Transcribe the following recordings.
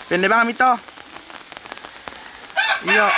Pende bang Mito. Iya.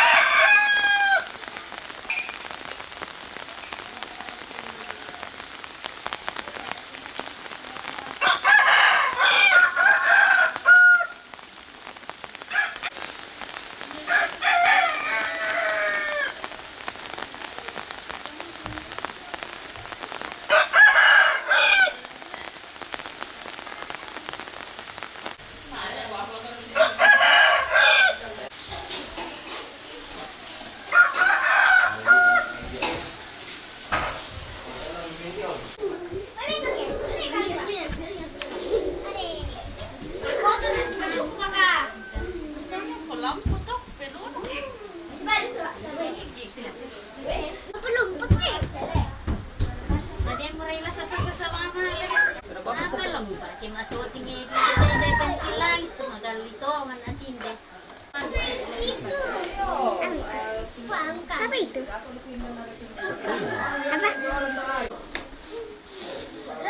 Apa itu? Apa?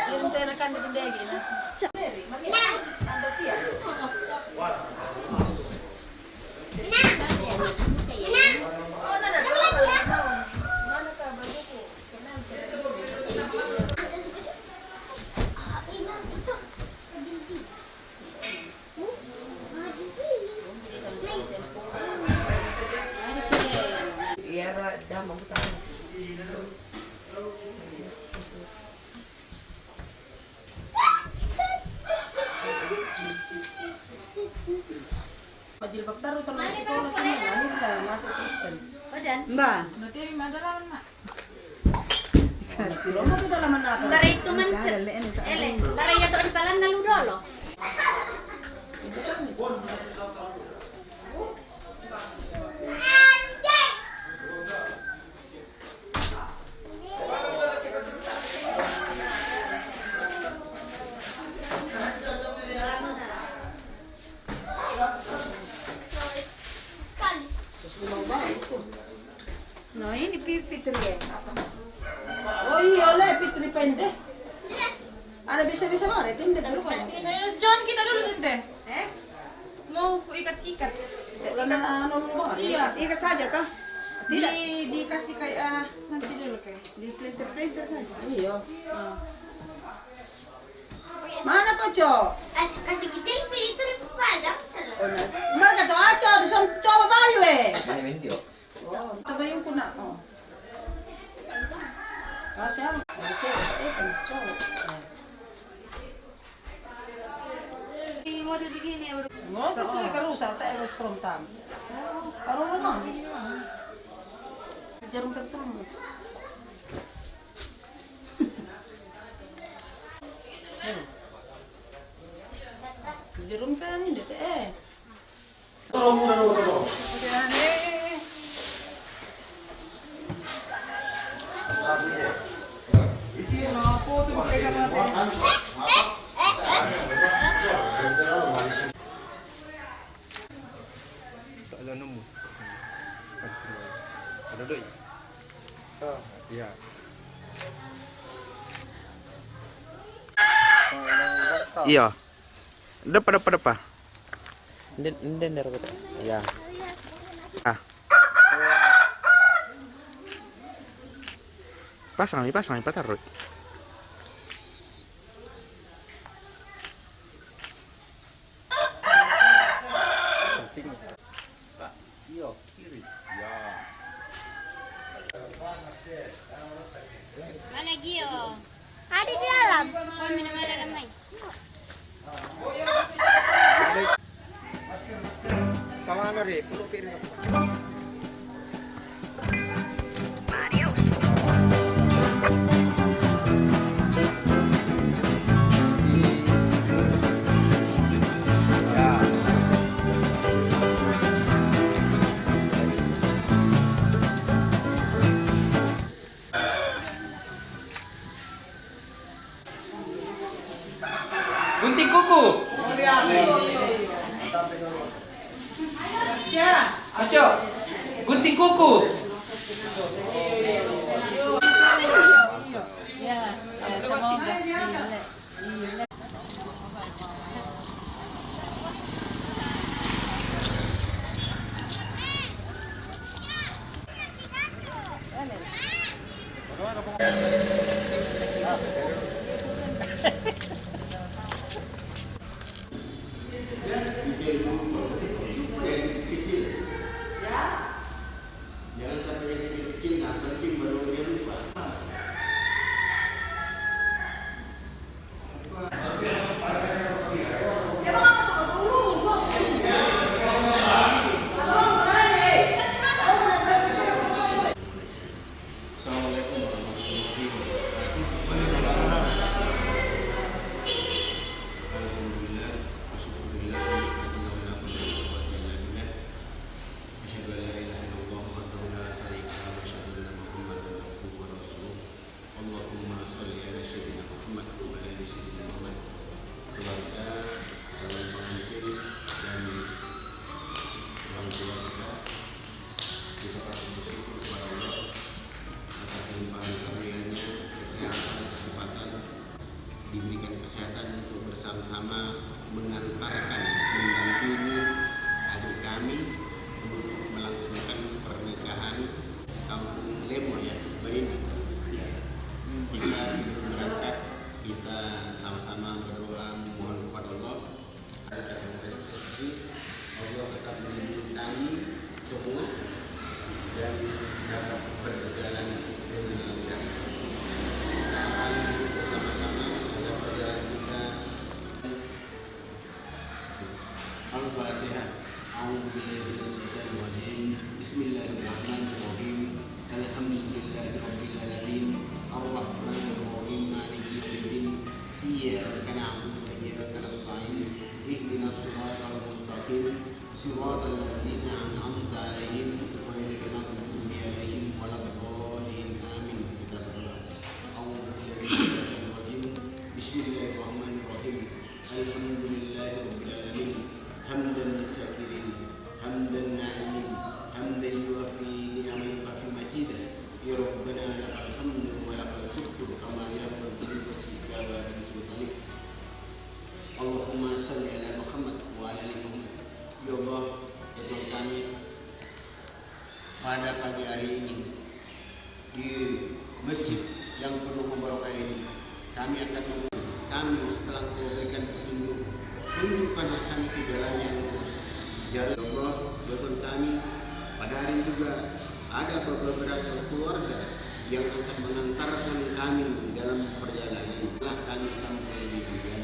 Yung tenakan di tindegi na. Iya, dah mau tahu. Majilbab taruh kalau sekolah kan lahir dah masuk Kristen. Badan. Mbak, nanti ada lawan nak. Kilo mo tidak laman apa? Dari itu man ele, dari itu impalan nalu dolo. No, ini pipitri ya. Oh iya, oleh Fitri pendek. Ada bisa-bisa mana? Tinde dulu kan. John, kita dulu tante. Mau ikat-ikat. Lana anu mo. Iya. Ikat saja toh. Dikasih kayak nanti dulu kayak. Di printer saja. Iya. Mana kok, Cok? Kasih kita itu pada. Mana to aco, dison coba bayu Mana video? Oh, coba yung kuna. Oh. Kasi ang cowok. Mau begini ya. Ngono to sila karusa ta ero strom tam. Aro mo man. Jarum betul mo. Jarum pa ni dete Tolong muna dulu, tolong. Tak ada nemu. Ada duit. Ya. Iya. Depa. Nden dari kota. Ya. Ah. Pasang, taruh. Mana Gio? Ada di dalam. Oh, minum ada lemai. Kawan Ri, perlu piring. Gunting kuku. Ayo, gunting kuku. diberikan kesehatan untuk bersama-sama mengantarkan, mendampingi adik kami untuk melangsungkan pernikahan kampung Lemo ya, begini. Kita sebelum berangkat kita sama-sama berdoa mohon kepada Allah Allah tetap melindungi kami semua dan dapat berjalan dengan lancar. Kita akan bersama-sama agar perjalanan kita. Al-Fatihah. A'udzubillahi minasyaitonir rajim. Bismillahirrahmanirrahim. Alhamdulillahirabbil alamin. Ar-Rahmanir Rahim. Maliki yaumiddin. Iyyaka na'budu wa iyyaka nasta'in. Ihdinas siratal mustaqim. Siratal ladzina an'amta 'alaihim ghairil maghdubi 'alaihim waladdallin. Amin. Kita berdoa. A'udzubillahi minasyaitonir rajim. Bismillahirrahmanirrahim. Alhamdulillahirabbil alamin. Hamdan syakirin, hamdan na'imin, hamdan yuwafi ni'amika fi majidah. Ya Rabbana lakal hamdu wa lakal syukru kama yanbaghi li wajhika wa li sultanik. Allahumma shalli ala Muhammad wa ala ali Muhammad. Ya Allah, ya Tuhan kami, pada pagi hari ini di masjid yang penuh barokah ini kami akan kami setelah Engkau berikan petunjuk, tunjukkanlah kami ke jalan yang lurus. Jalan Allah, ya Tuhan kami, pada hari ini juga ada beberapa keluarga yang akan mengantarkan kami dalam perjalanan. Telah kami sampai di tujuan.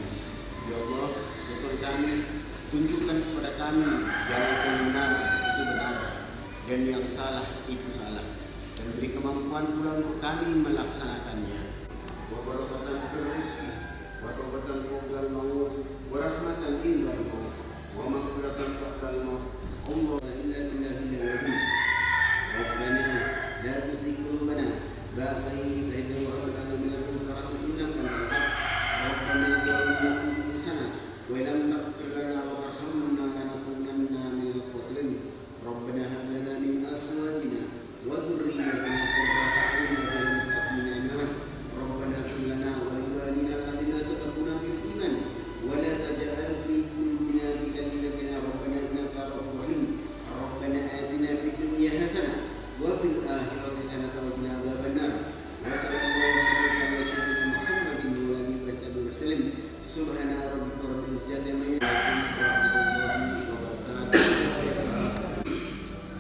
Ya Allah, ya Tuhan kami, tunjukkan kepada kami jalan yang benar itu benar dan yang salah itu salah, dan beri kemampuan pula untuk kami melaksanakannya. Wa barakatan fil rizqi wa tawbatan qabla al-maut wa rahmatan inda al-maut wa maghfiratan ba'da al-maut. Allah la ilaha illa huwa Rabbana la tuzigh qulubana ba'da idh hadaytana wa hab lana min ladunka rahmatan innaka antal wahhab. Rabbana zalamna anfusana wa lam taghfir lana wa tarhamna lanakunanna minal khasirin. Rabbana hab lana min azwajina wa dhurriyyatina qurrata a'yun waj'alna lil muttaqina imama. Rabbana ighfir lana wa li walidina alladhina sabaquna bil iman wa la taj'al fi qulubina ghillan lil ladzina rabbana innaka ra'ufur rahim. Rabbana atina fid dunya hasanah wa fil akhirati hasanah wa qina adzabannar. Wa sallallahu alaihi wa sallam Muhammadin wa alihi wasallam. Subhana rabbika rabbil izzati amma yasifun wa rahmatullahi wa barakatuh.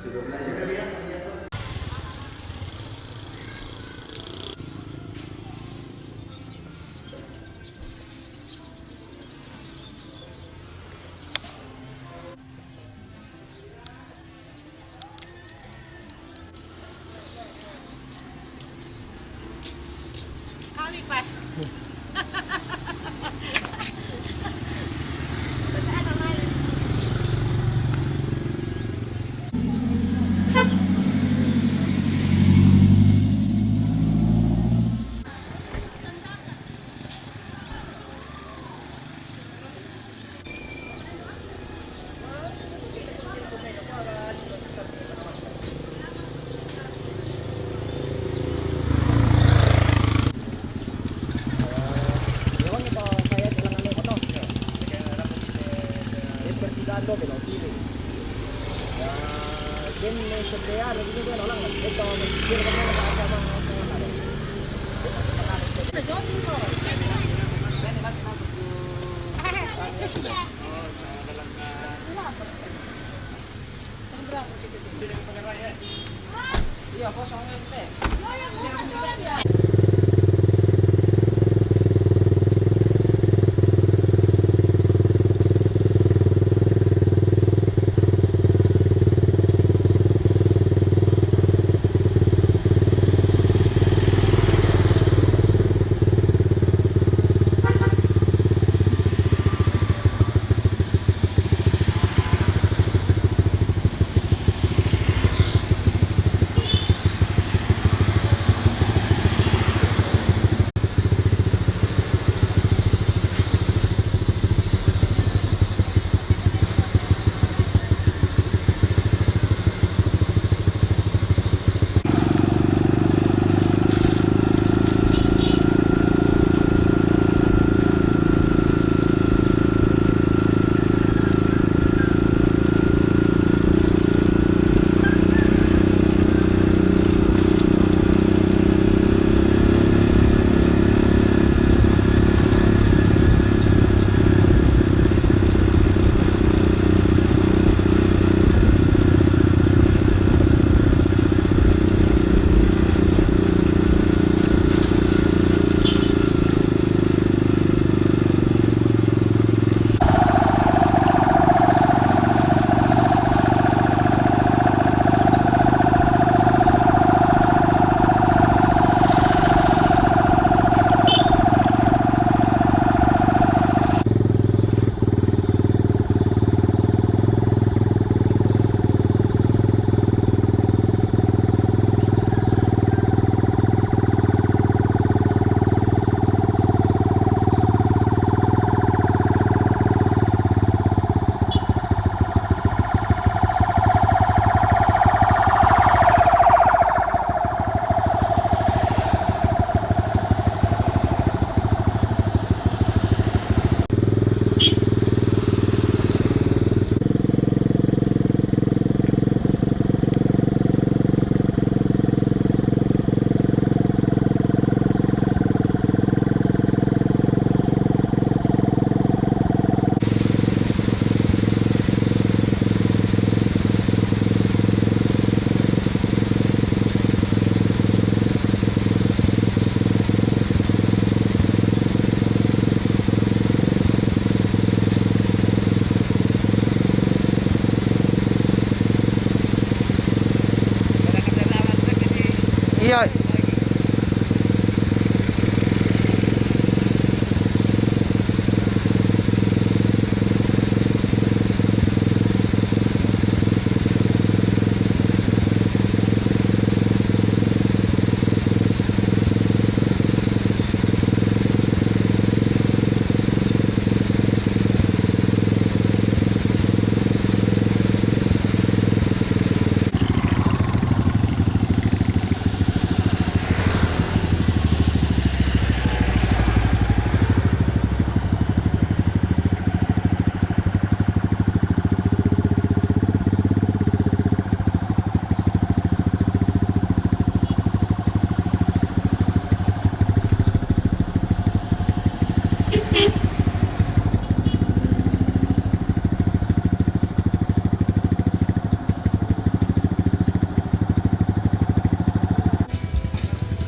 Sudah belajar ya? Kami pas. Iya, kosongnya teh. Iya.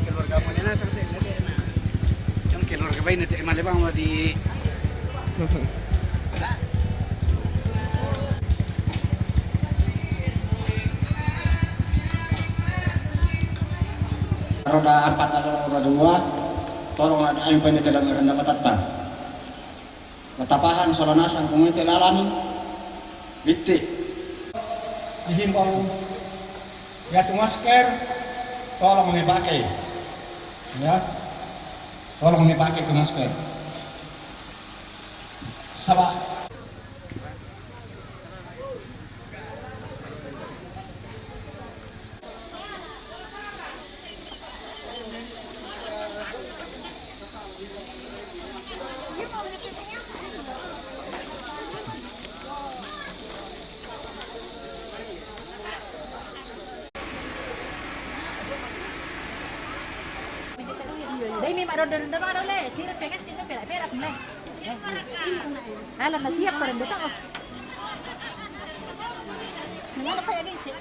Keluarga mo na sa atin, na. Yung keluarga ba yun, malibang mo di... Roda 4 atau roda 2, tolong ada yang pendek dalam rendah matatan. Matapahan solonasan kumiti lalan, bitik. Dihimbau, ya masker, tolong dipakai, ya, tolong dipakai ke masker. Sabar. Đây mình mà đồn đó đâu lệ, chỉ là phải cái nó phải lại phải đặt này. Hay là nó siap rồi được không? Nó phải cái gì?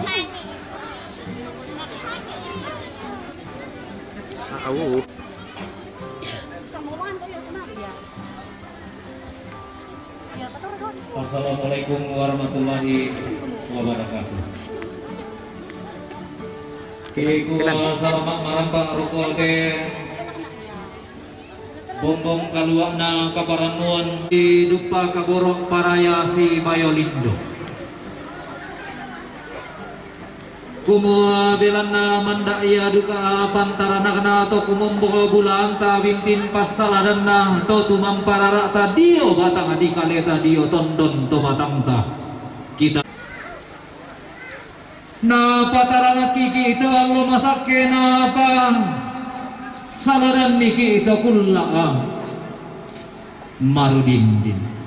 Đây. Assalamualaikum warahmatullahi wabarakatuh. Kiku salamat marampang rukul ke bombong kaluakna kaparanuan di dupa kaborok paraya si Bayolindo. Kumua bilana mandaya duka pantarana kana to kumombo bulang ta wintin pasaladanna to tumampara ta dio batang adi kaleta dio tondon to matangta kita na patarana kiki itu allo masake na pa saladan niki itu kulla marudindin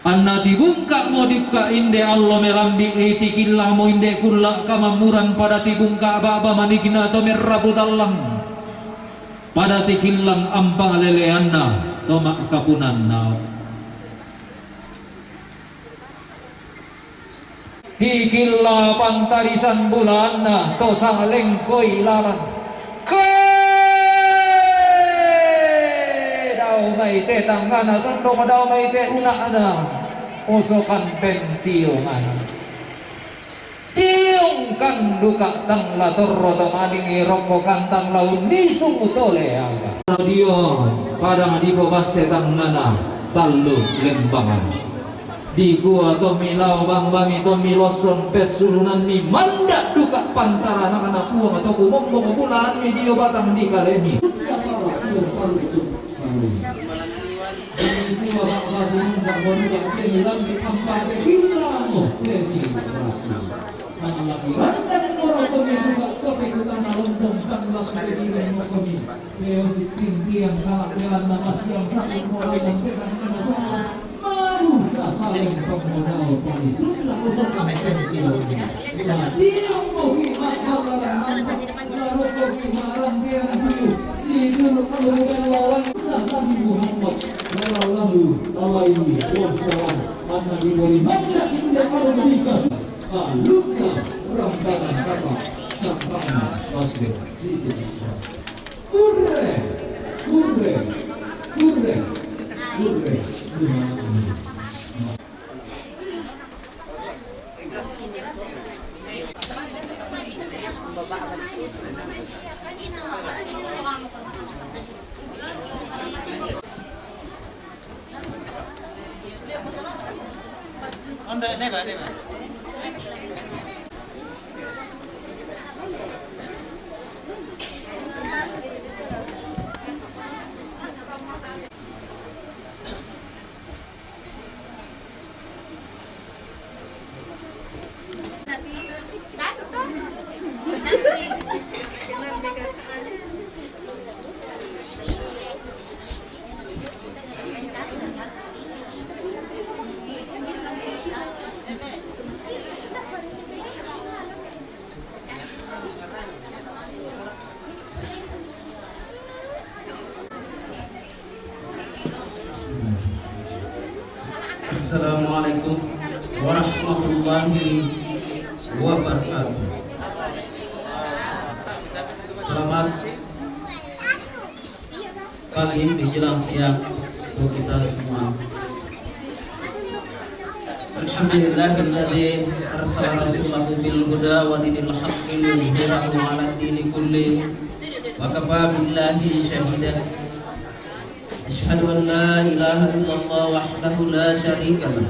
anna tibungka mo dika inde Allah merambi itikillah mo inde kulla kamamuran pada tibungka baba manikina to merabut Allah pada tikillang ampang leleanna to makapunanna tikillah pantarisan bulanna to sangalengkoi lalan may te tangana sando madaw may te una ana usokan pentio man kang duka tang latorro tomalingi rokko kantang laun nisung utole aga radio padang di bawah setang nana talu lembangan di gua to milau bang bami to miloson pesulunan mi mandak duka pantara anak-anak puang atau kumong bulan mi dio batang di kalemi Assalamualaikum warahmatullahi wabarakatuh. Selamat pagi menjelang siang untuk kita semua. Alhamdulillahilladzi arsala rasulahu bil huda wa dinil haqqi liyudhhirahu 'ala dini kulli wa kafa billahi shahida. Asyhadu an la ilaha illallah wahdahu la syarika lah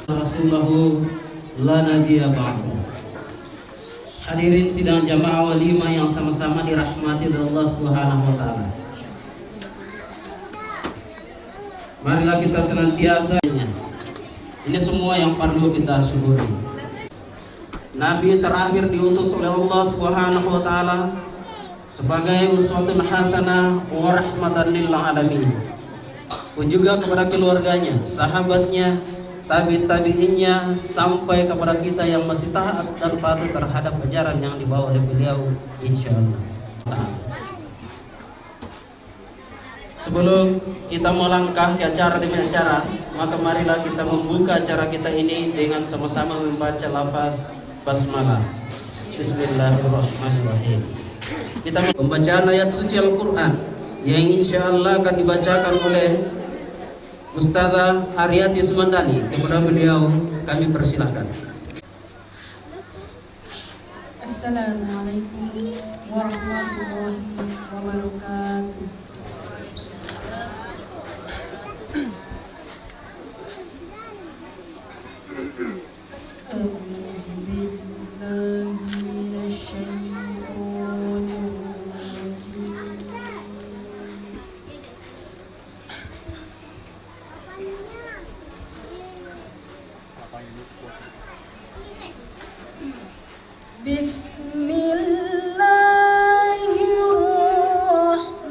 rasulahu la nabiyya ba'du. Hadirin sidang jamaah walimah yang sama-sama dirahmati oleh Allah Subhanahu wa taala. Marilah kita senantiasa ini semua yang perlu kita syukuri. Nabi terakhir diutus oleh Allah Subhanahu wa taala sebagai uswatun hasanah wa rahmatan lil alamin. Pun juga kepada keluarganya, sahabatnya, tabi'innya, sampai kepada kita yang masih taat dan patuh terhadap ajaran yang dibawa oleh beliau, insyaallah. Sebelum kita melangkah ke acara demi acara, maka marilah kita membuka acara kita ini dengan sama-sama membaca lafaz basmalah. Bismillahirrahmanirrahim. Kita pembacaan ayat suci Al-Quran yang insyaallah akan dibacakan oleh Ustazah Haryati Sumandani. Kepada beliau kami persilahkan. Assalamualaikum warahmatullahi wabarakatuh. Bismillahirrahmanirrahim.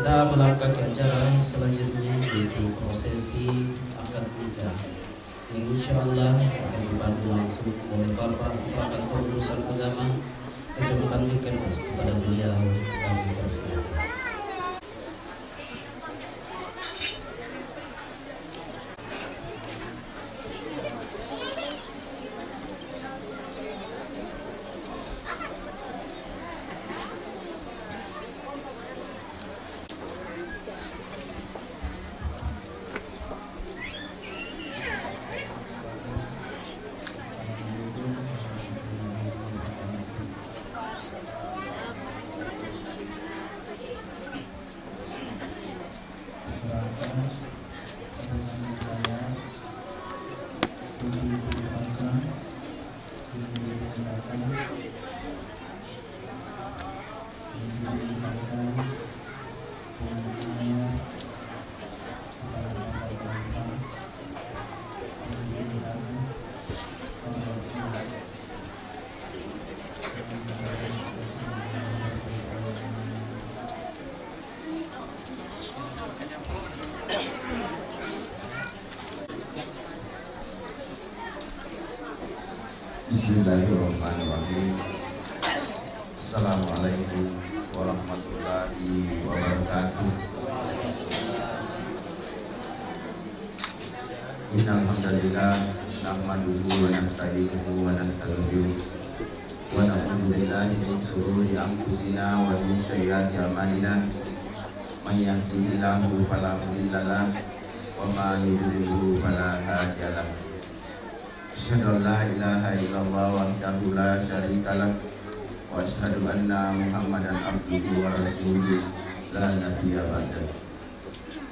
Kita melangkah ke acara selanjutnya, yaitu prosesi akad nikah. Insya Allah akan dibantu langsung oleh Bapak Kepala Kantor Urusan Agama Kecamatan Mikanos kepada beliau kami persilakan. Bismillahirrahmanirrahim. Assalamualaikum warahmatullahi wabarakatuh. Innal hamdalillah nahmaduhu wa nasta'inuhu wa nastaghfiruh wa na'udzu billahi min shururi anfusina wa min sayyiati a'malina. May yahdihillahu fala mudilla lahu wa may yudlilhu fala hadiya lahu. Asyhadu an la ilaha illallah wahdahu la syarika lah wa asyhadu anna Muhammadan abduhu wa rasuluh la nabiyya ba'dahu.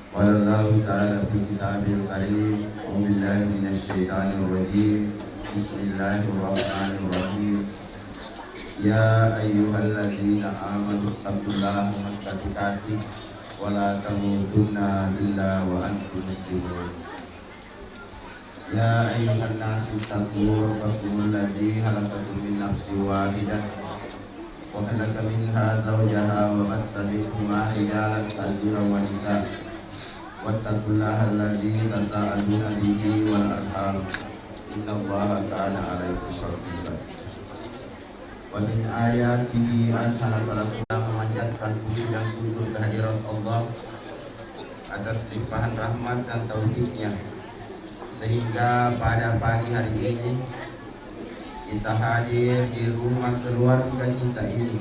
Qala Allahu ta'ala fi kitabil karim, a'udzu billahi minasy syaithanir rajim. Bismillahirrahmanirrahim. Ya ayyuhalladzina amanu taqullaha haqqa tuqatih wa la tamutunna illa wa antum muslimun. Ya ayyuhan nasu taqu rabbakum alladzi khalaqakum min nafsin wahidah wa khalaqa minha zawjaha wa batta minhuma rijalan katsiran wa nisaa wattaqullaha alladzi tasaaluna bihi wal arham innallaha kana 'alaikum raqiba. Wa min ayatihi an khalaqalakum, memanjatkan puji dan syukur kehadirat Allah atas limpahan rahmat dan taufiknya, sehingga pada pagi hari ini kita hadir di rumah keluarga kita ini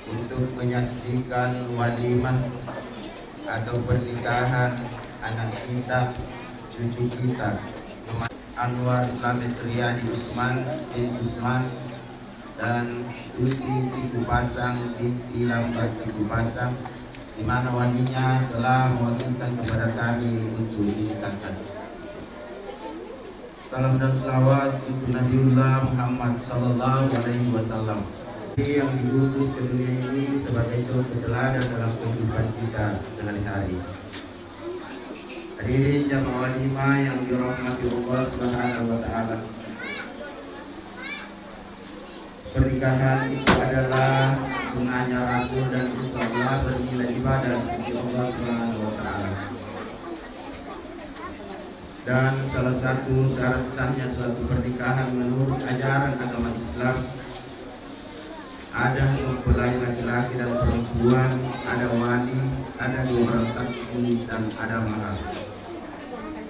untuk menyaksikan walimah atau pernikahan anak kita, cucu kita, Anwar Slamet Riyadi Usman bin Usman dan Tuti Tiku Pasang binti Lambat Tiku Pasang, di mana walinya telah mewakilkan kepada kami untuk dinikahkan. Salam dan selawat untuk Nabiullah Muhammad sallallahu alaihi wasallam yang diutus ke dunia ini sebagai contoh teladan dalam kehidupan kita sehari-hari. Hadirin jamaah walimah yang dirahmati Allah Subhanahu wa taala. Pernikahan itu adalah sunnahnya Rasul dan insyaallah bernilai ibadah di sisi Allah Subhanahu wa taala. Dan salah satu syarat sahnya suatu pernikahan menurut ajaran agama Islam, ada mempelai laki-laki dan perempuan, ada wali, ada 2 orang saksi, dan ada mahar.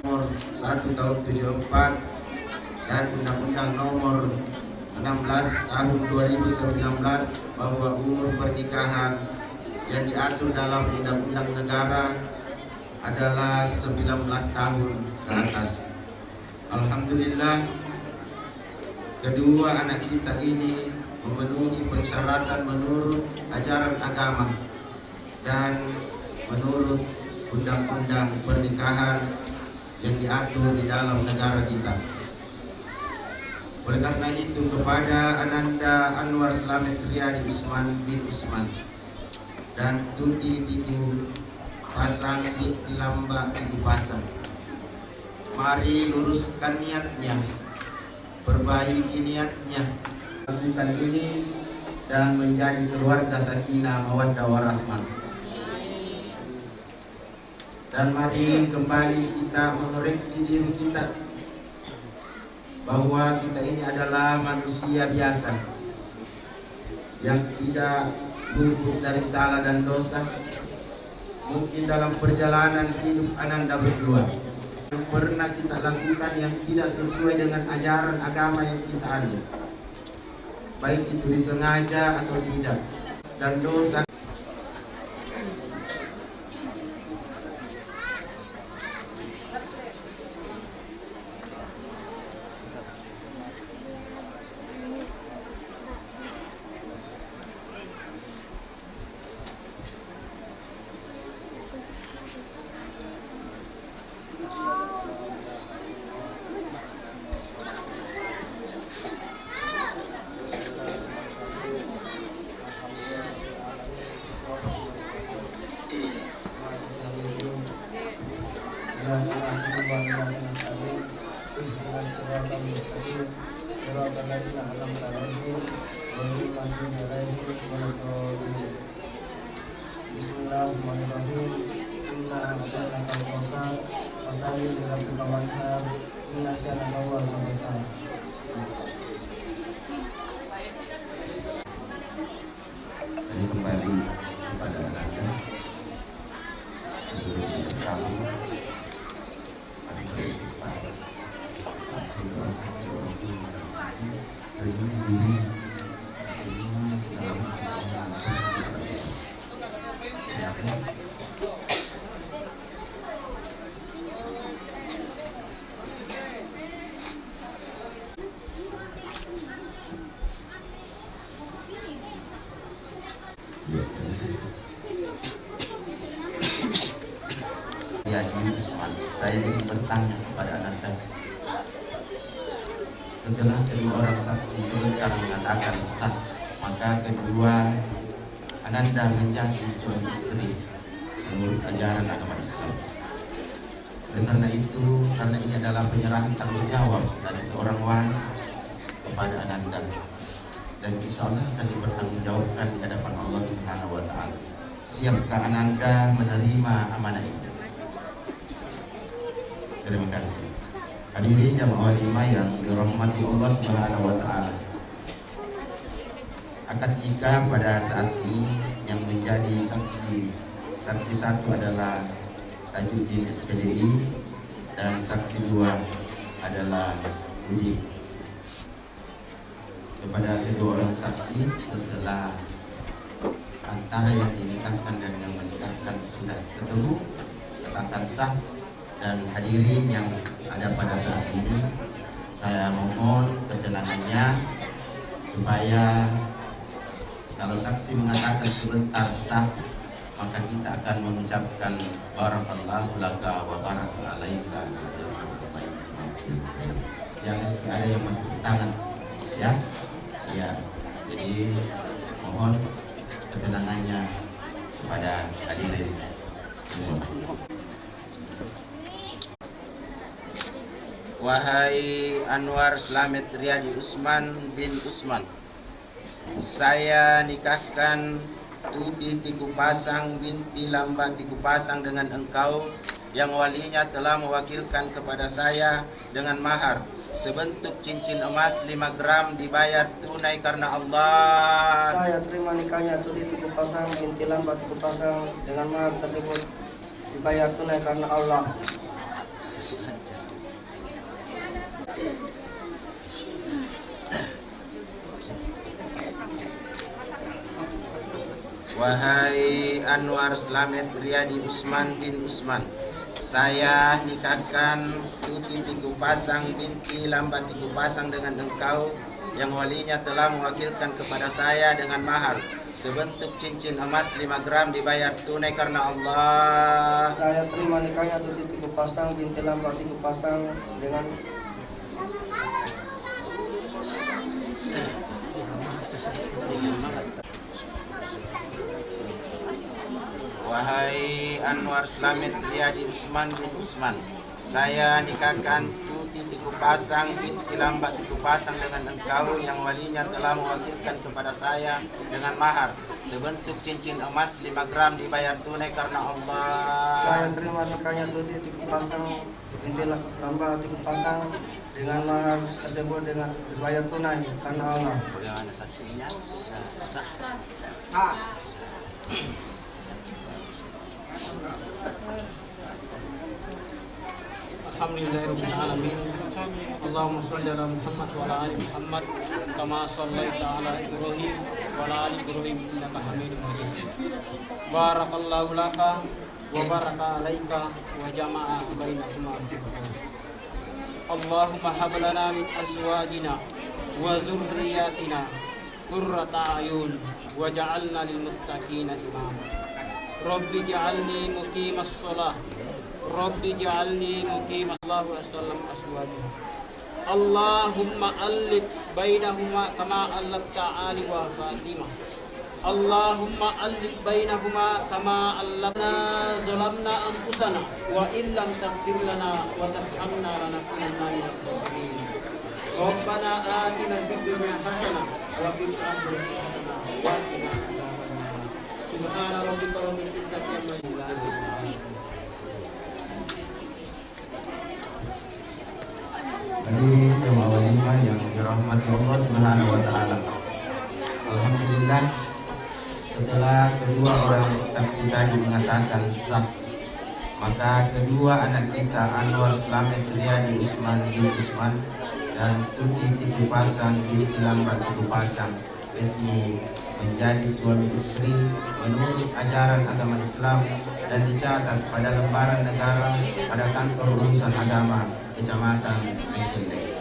Nomor 1 tahun 74 dan Undang-Undang nomor 16 tahun 2019 bahwa umur pernikahan yang diatur dalam undang-undang negara adalah 19 tahun ke atas. Alhamdulillah, kedua anak kita ini memenuhi persyaratan menurut ajaran agama dan menurut undang-undang pernikahan yang diatur di dalam negara kita. Oleh karena itu, kepada Ananda Anwar Slamet Riyadi Usman bin Usman dan Tuti Tiku Pasang binti Lamba Tiku Pasang, mari luruskan niatnya, perbaiki niatnya, lakukan ini dan menjadi keluarga sakinah mawaddah warahmah. Dan mari kembali kita mengoreksi diri kita bahwa kita ini adalah manusia biasa yang tidak luput dari salah dan dosa. Mungkin dalam perjalanan hidup Ananda berdua yang pernah kita lakukan yang tidak sesuai dengan ajaran agama yang kita anut, baik itu disengaja atau tidak, dan dosa. Bismillahirrahmanirrahim. Inna a'tainaka al-kautsar fasalli li rabbika wanhar. Inna syanaka huwal abtar. Saya kembali kepada Anda sebelum kamu saya ingin bertanya kepada Ananda. Setelah kedua orang saksi sebentar mengatakan sah, maka kedua Ananda menjadi suami istri menurut ajaran agama Islam. Oleh karena itu, karena ini adalah penyerahan tanggung jawab dari seorang wanita kepada Ananda, dan insya Allah akan dipertanggungjawabkan di hadapan Allah Subhanahu wa Ta'ala. Siapkah Ananda menerima amanah itu? Terima kasih. Hadirin jamaah walimah yang dirahmati Allah Subhanahu wa Ta'ala. Akad nikah pada saat ini yang menjadi saksi satu adalah Tajuddin SPDI dan saksi dua adalah Budi. Kepada kedua orang saksi, setelah antara yang dinikahkan dan yang menikahkan sudah ketemu, katakan sah. Dan hadirin yang ada pada saat ini, saya mohon ketenangannya supaya kalau saksi mengatakan sebentar sah, maka kita akan mengucapkan barakallahu laka wa baraka alaika. Jangan ada yang menepuk tangan, ya. Ya. Jadi mohon ketenangannya kepada hadirin semua. Wahai Anwar Slamet Riyadi Usman bin Usman, saya nikahkan Tuti Tiku Pasang binti Lamba Tiku Pasang dengan engkau yang walinya telah mewakilkan kepada saya dengan mahar sebentuk cincin emas 5 gram dibayar tunai karena Allah. Saya terima nikahnya Tuti Tiku Pasang binti Lamba Tiku Pasang dengan mahar tersebut dibayar tunai karena Allah. Wahai Anwar Slamet Riyadi Usman bin Usman, saya nikahkan Tuti Tiku Pasang binti Lamba Tiku Pasang dengan engkau yang walinya telah mewakilkan kepada saya dengan mahar sebentuk cincin emas 5 gram dibayar tunai karena Allah. Saya terima nikahnya Tuti Tiku Pasang binti Lamba Tiku Pasang dengan Wahai Anwar Slamet Riyadi Usman bin Usman, saya nikahkan Tuti Tiku Pasang binti Lamba Tiku Pasang dengan engkau yang walinya telah mewakilkan kepada saya dengan mahar sebentuk cincin emas 5 gram dibayar tunai karena Allah. Saya terima nikahnya Tuti Tiku Pasang binti Lamba Tiku Pasang dengan mahar tersebut dengan dibayar tunai karena Allah. Bagaimana saksinya? Sah. Alhamdulillahirabbil alamin. Allahumma shalli ala Muhammad wa ala ali Muhammad kama shallaita ala Ibrahim wa ala ali Ibrahim innaka Hamidum Majid. Barakallahu laka wa baraka alaika wa jama'a bainakuma fi khair. Allahumma hab lana min azwajina wa dzurriyyatina qurrata ayun waj'alna lil muttaqina imama. Rabbi ij'alni muqimas shalah Rabbi ja'alni muqimah Allahu wasallam aswajah. Allahumma allif bainahuma kama allafta Ali wa Fatimah. Allahumma allif bainahuma kama allafna zalamna anfusana wa illam taghfir lana wa tarhamna lanakunanna minal khasirin. Rabbana atina fid dunya hasanah wa fil akhirati hasanah wa qina adzabannar. Subhana rabbika rabbil izzati amma yasifun. Tadi doa walimah yang dirahmati Allah Subhanahu wa taala. Alhamdulillah, setelah kedua orang saksi tadi mengatakan sah, maka kedua anak kita Anwar Slamet Riyadi Usman bin Usman dan Tuti Tiku Pasang binti Lamba Tiku Pasang resmi menjadi suami istri menurut ajaran agama Islam dan dicatat pada lembaran negara pada kantor urusan agama Kecamatan Mekende.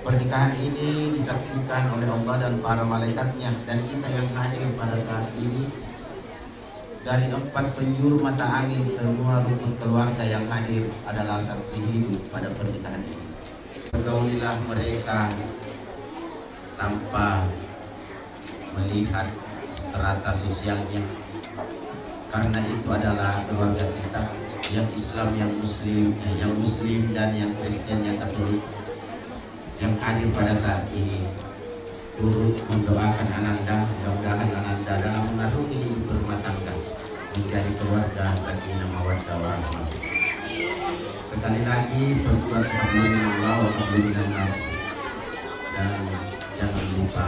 Pernikahan ini disaksikan oleh Allah dan para malaikatnya dan kita yang hadir pada saat ini dari 4 penjuru mata angin semua rukun keluarga yang hadir adalah saksi hidup pada pernikahan ini. Pergaulilah mereka tanpa melihat strata sosialnya, karena itu adalah keluarga kita yang Islam, yang Muslim dan yang Kristen, yang Katolik yang hadir pada saat ini turut mendoakan Ananda, mudah-mudahan Ananda dalam mengarungi hidup berumah tangga menjadi keluarga sakinah mawaddah warahmah. Sekali lagi berbuat hablum Allah wa hablum nas dan jangan lupa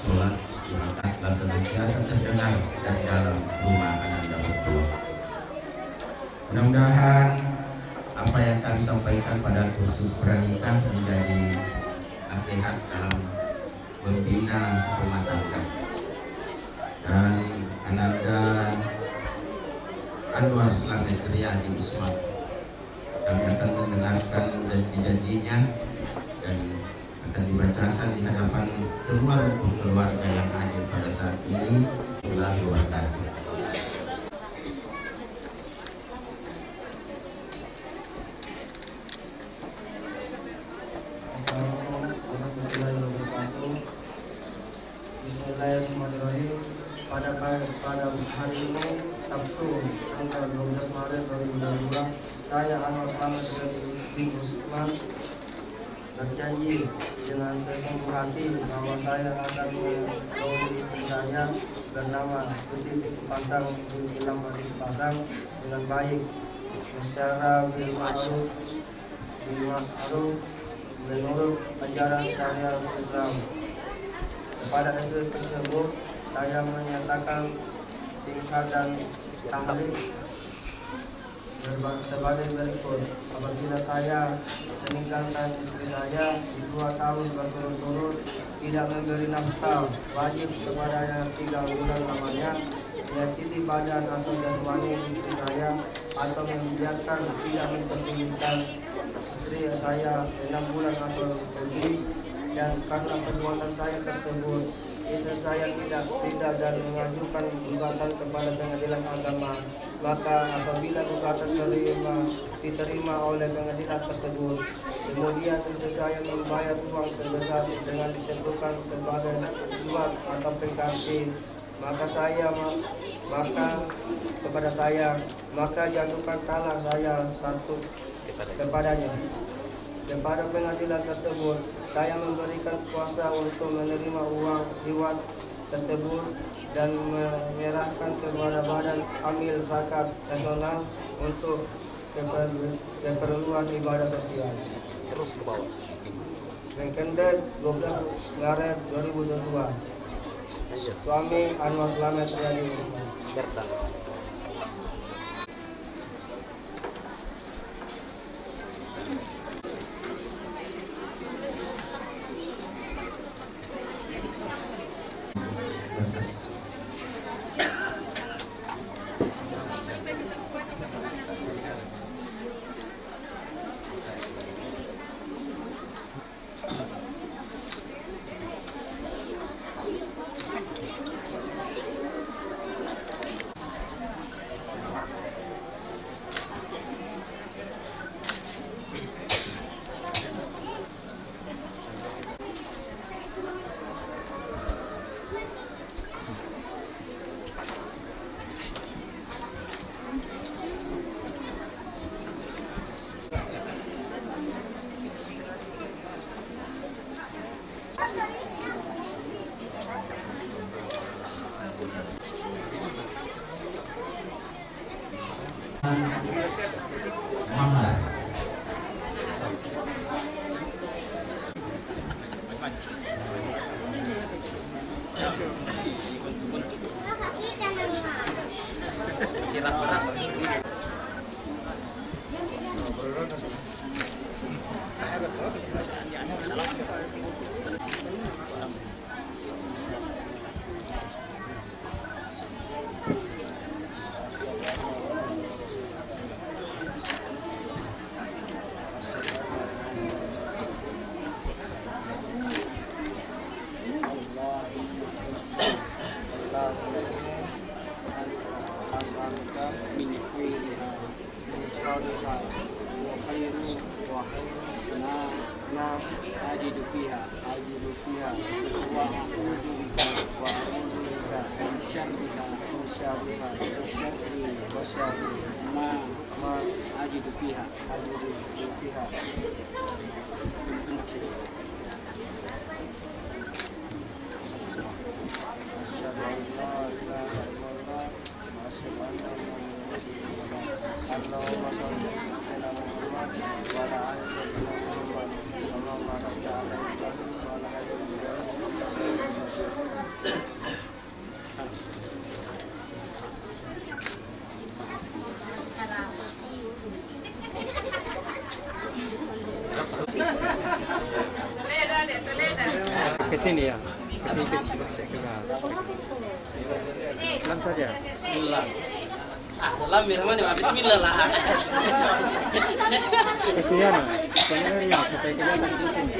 sholat 5 rakaat senantiasa terdengar dari dalam rumah Ananda berdua. Mudah-mudahan apa yang kami sampaikan pada kursus pranikah menjadi nasihat dalam membina rumah tangga. Dan Ananda Anwar Slamet Riyadi Usman, kami akan mendengarkan janji-janjinya dan akan dibacakan di hadapan semua rukun keluarga yang hadir pada saat ini. Wabillahi wabarakatuh. Bismillahirrahmanirrahim. Pada hari ini Sabtu tanggal 12 Maret 2022, saya Anwar Slamet Riyadi Usman berjanji dengan sesungguh hati bahwa saya akan menggauli istri saya bernama Tuti Tiku Pasang binti Lamba Tiku Pasang dengan baik, secara bil ma'ruf menurut ajaran syariat Islam. Kepada istri tersebut saya menyatakan singkat dan tahlil sebagai berikut. Apabila saya meninggalkan istri saya 2 tahun berturut-turut tidak memberi nafkah wajib kepadanya 3 bulan lamanya, menyakiti badan atau jasmani istri saya atau membiarkan tidak memperdulikan istri saya 6 bulan atau lebih, dan karena perbuatan saya tersebut istri saya tidak dan mengajukan gugatan kepada pengadilan agama, maka apabila gugatan diterima oleh pengadilan tersebut, kemudian istri saya membayar uang sebesar dengan ditentukan sebagai suap atau pengganti, maka jatuhkan talak saya 1 kepadanya. Kepada pengadilan tersebut, saya memberikan kuasa untuk menerima uang reward tersebut dan menyerahkan kepada Badan Amil Zakat Nasional untuk keperluan ibadah sosial. Terus ke bawah. Mengkendet 12 Maret 2022. Suami Anwar Slamet Riyadi Usman. Bertang. Semangat. Masih rapat-rapat. Ke sini ya. Ke sini ke pelan saja. Bismillah. Dalam firman bismillah lah. Ke sini ya. Sebenarnya supaya kelihatan di sini.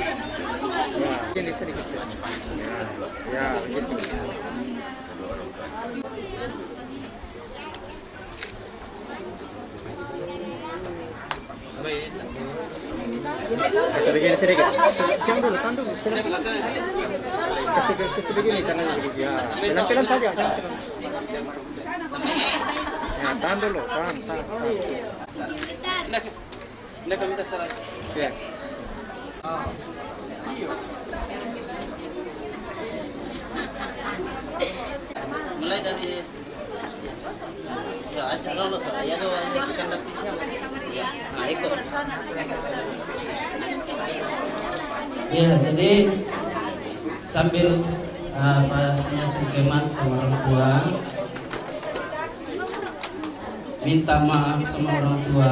Ya, ini sedikit. Ya, gitu. Sedikit. Jangan dulu, tahan dulu. Kasih begini tangannya begini. Ya, pelan-pelan saja. Ya, tahan dulu, tahan. Anda kami terserah. Ya. Mulai dari ya aja lolos saya tuh kan dapat siapa. Nah, ikut. Ya, jadi sambil pasnya sungkeman sama orang tua, minta maaf sama orang tua,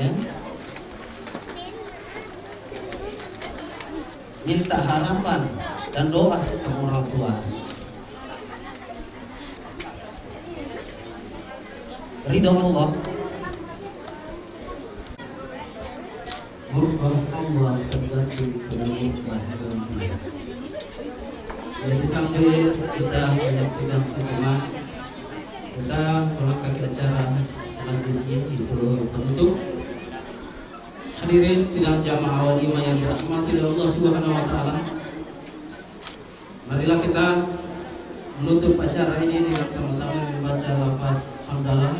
ya. Minta harapan dan doa sama orang tua. Ridho Allah, berubah Allah terganti dengan nikmat. Jadi sambil kita menyaksikan hukuman, kita melengkapi acara selanjutnya itu penutup. Hadirin sidang jamaah walimah yang dirahmati oleh Allah Subhanahu wa taala. Marilah kita menutup acara ini dengan sama-sama membaca lafaz hamdalah.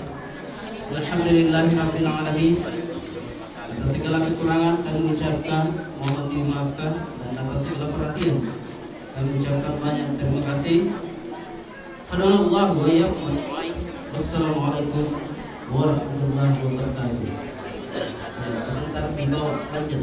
Alhamdulillahirabbil alamin. Atas segala kekurangan kami mengucapkan mohon dimaafkan, dan atas segala perhatian kami mengucapkan banyak terima kasih. Hadanallahu wa iyyakum ajma'in. Wassalamualaikum warahmatullahi wabarakatuh. Dan sebentar kita lanjut.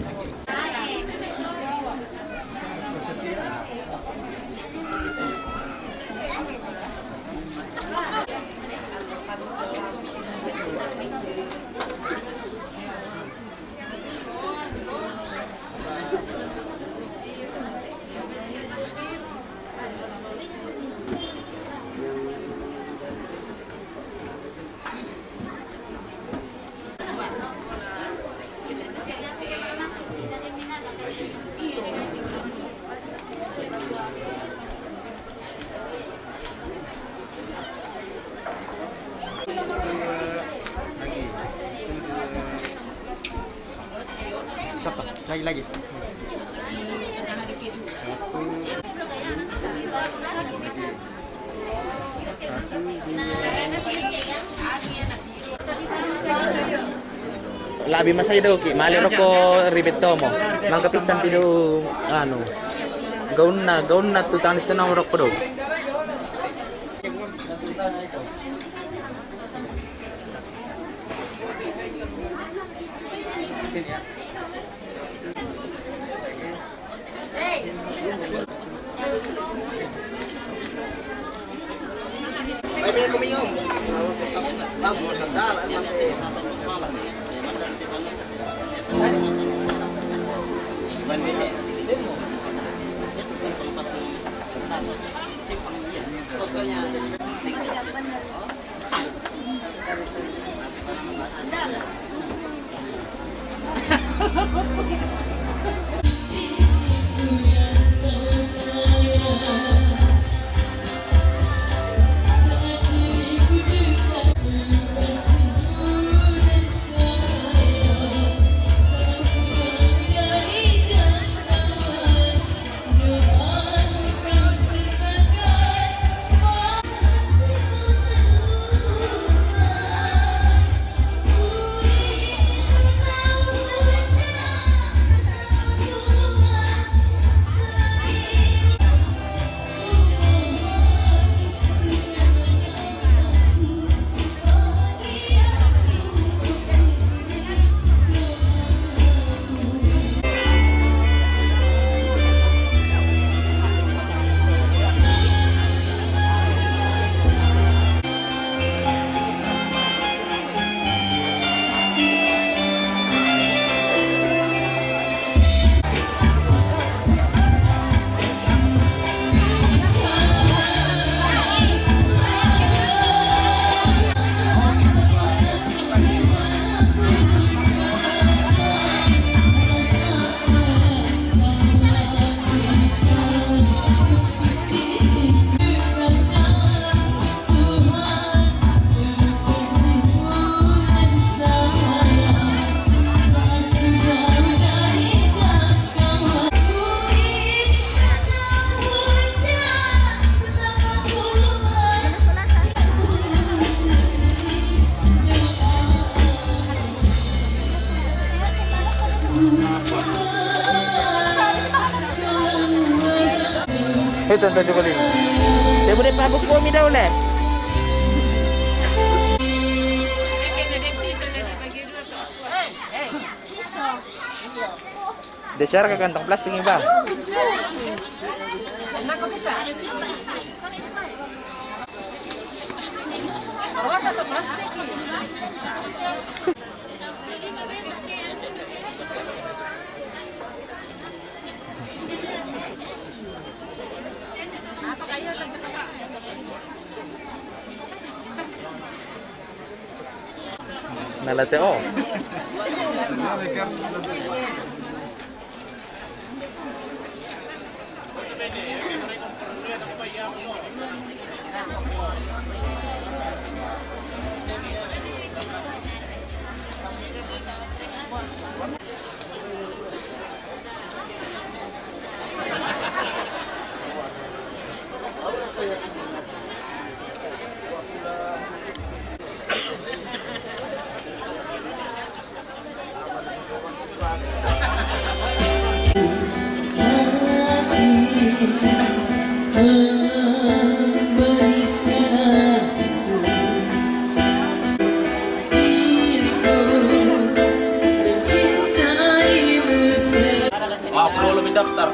Lagi. Labi masaya daw ki, mali ko ribet to mo. Mangkapisan ti do ano. Gaun na tutanis na rok po do. Ito ang ko din. Dia boleh pabuk kami dah oleh. Desar ke kantong plastik ni ba? Nak kau bisa? Bawa kantong plastik ni. Nalate oh. Berikan daftar.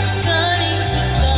Saling suka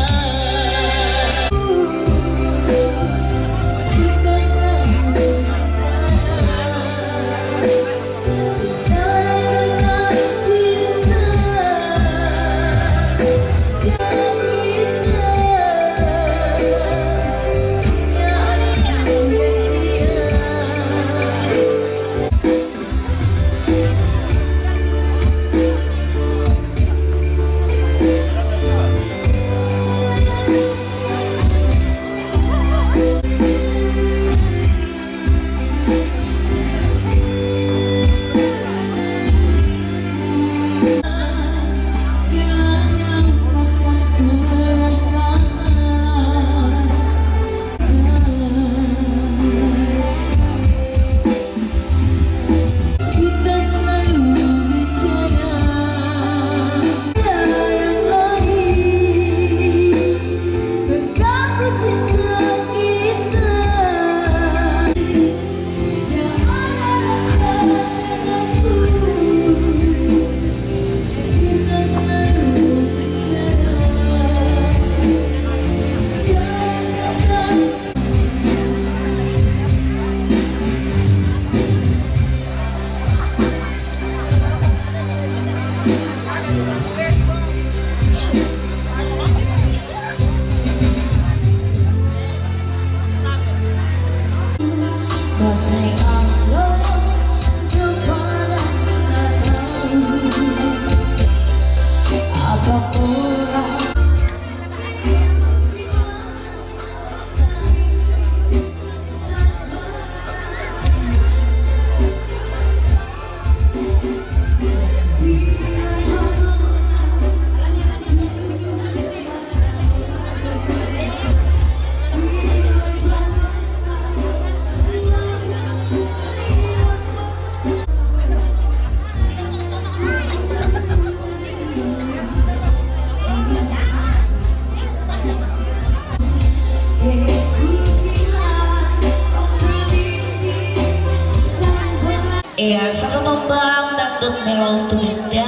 Iya, satu tombang dangdut melau tulinda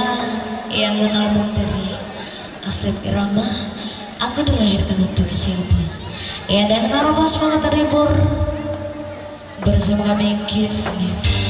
yang menalung dari Asep Irama. Aku dilahirkan untuk siapa? Ya, dengan harapan semangat terhibur bersama kami Kismis.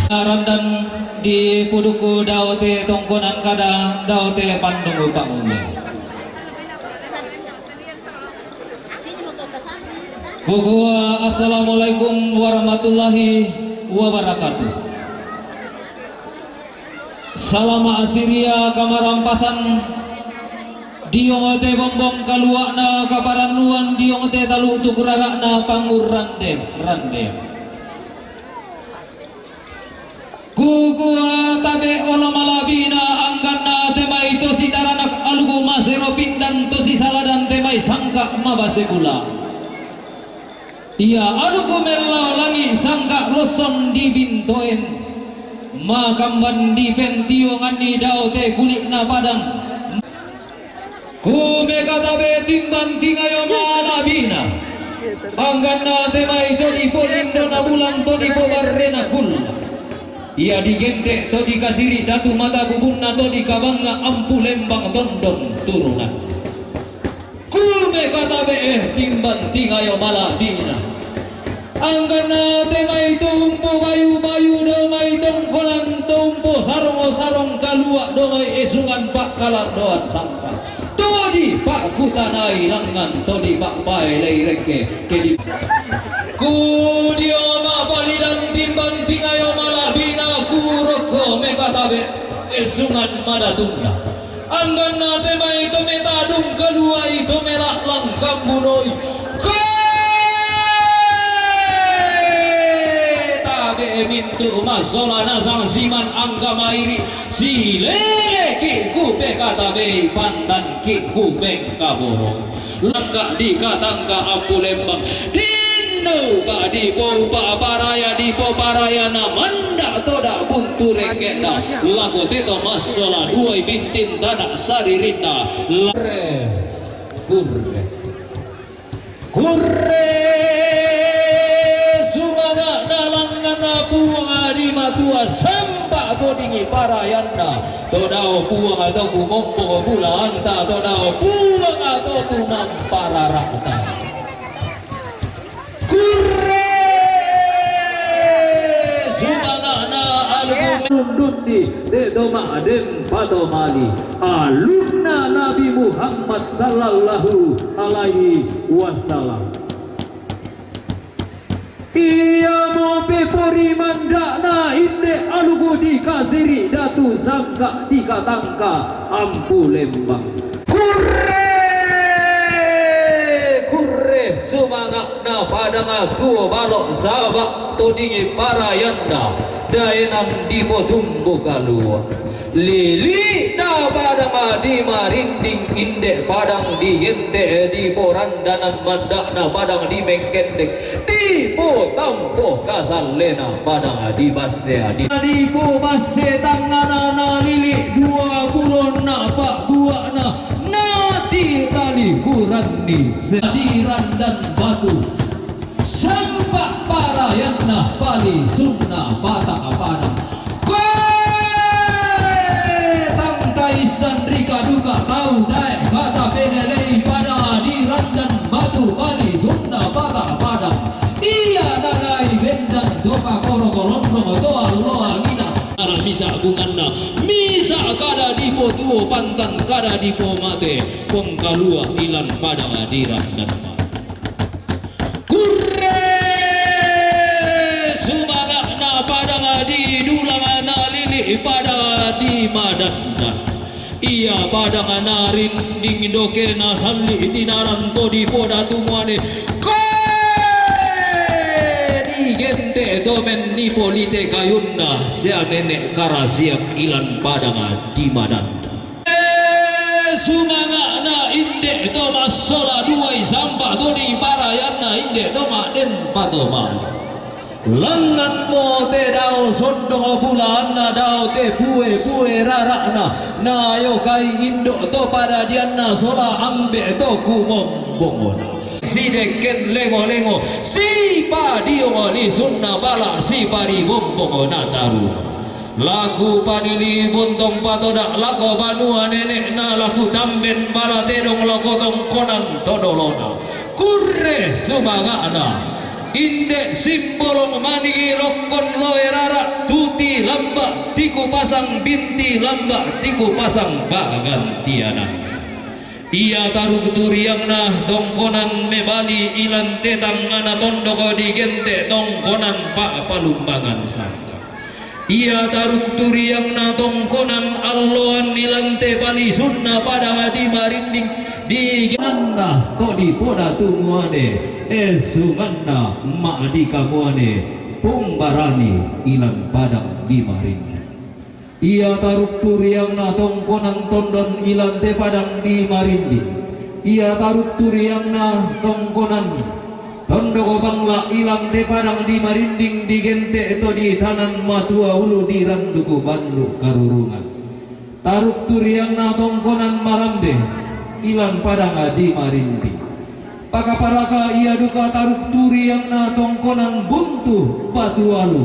Randan di puduku daute tongkonan kada daute pandungu pangume. Kukua assalamualaikum warahmatullahi wabarakatuh. Salama asiria kamarampasan diongote bombong kaluakna kaparanuan diongote talu tukurarakna pangur rande. Kukua tabe olo malabina angkana temai tosi taranak alugu masero pindan tosi saladan temai sangka mabase gula. Ia alugu melau langi sangka roson dibintoen makamban di pentio ngani daute kulik na padang. Kume katabe timbang tingayo malabina angkana temai todi polindo na bulan todi pobarrena kul. Ia digentek to dikasiri datu mata bubunna to dikabangna ampu lembang tondon turunan. Kume kata be timbang tingayo malabina Anggana temai tumpo bayu-bayu domai tongkolan tumpo sarong-sarong kalua domai esungan pak kalat doat sangka. Todi pak kutanai langan todi pak pai leireke kedi. Kudioma balidan timbang tingayo malabina kuroko megatabe esungan madatunda. Anggana temai tometadung kalua itu merak langkam bunoi. Mintu masolana sang siman angka mairi si lele ki kupe kata be pantan ki kupe kaboro langka di katangka apu lembang dindo pa di po pa paraya di po parayana manda toda buntu rekenda lagu teto masola dua bintin tanah saririnda lare kurre puang di matua sampa to dingi parayanda todao puang atau kumompo pula anta todao puang atau tumam pararata kurre sumanana algumdundi de doma dem patomali alumna Nabi Muhammad sallallahu alaihi wasallam. Ia mau pepori mandana inde alugo di kasiri datu sangka di katangka ampu lembang kurre sumangak na padanga tuo balok sabak todingi parayanda daenan di potumbo kalua lili na padang di marinding inde padang di ente di porandanan mandakna padang di mengkendek di po tampo kasalena padang di basse di po basse tanganana lili 20 na pak buana nati tali kurandi sediran dan batu sampak parayana pali sunna patah padang isan rika duka tahu dai kata penelei pada adiran dan batu kali sunda pada padang iya dadai bendan doka koro kolondong toa loa ngina ara misa bunganna misa kada dipo tuo pantan kada dipo mate kong kalua ilan padang adiran dan kurre sumaga na padang adi dulang na lili pada di madanda ia padang narin ding doke na salli tinaran to di poda tumuane di gente domen ni polite kayunna sia nenek karasiak ilan padang di madanda sumanga na inde to masola duai sampah to di parayana inde to maden patomali langan mo te dao sondong bulan na dao te pue rarana na yo kai indo to pada diana sola ambe to kumombongona si deken lengo si padio li sunna bala si pari bombongona taru laku panili bontong patoda lako banua nenek na laku tamben bala tedong lako tongkonan todolona kurre sumangana inde simbolong mani lokon loerara tuti lamba tiku pasang binti lamba tiku pasang bagantiana ia taruh turiang nah tongkonan mebali ilan tetang ngana tondoko digente tongkonan pak palumbangan sangka ia taruh turiang nah tongkonan alloan ilante bali sunna pada di marinding di ganda to di poda tumuane esumanna ma di kamuane pumbarani ilan padang di marinding ia taruh turiang na tongkonan tondon ilan te padang di marinding ia taruh turiang na tongkonan tondoko bangla ilang te padang di marinding di gente to di tanan matua ulu di randuku bandu karurungan taruh turiang na tongkonan marambe ilan padang di marinding pakaparaka ia duka taruh turiang na tongkonan buntu batu alu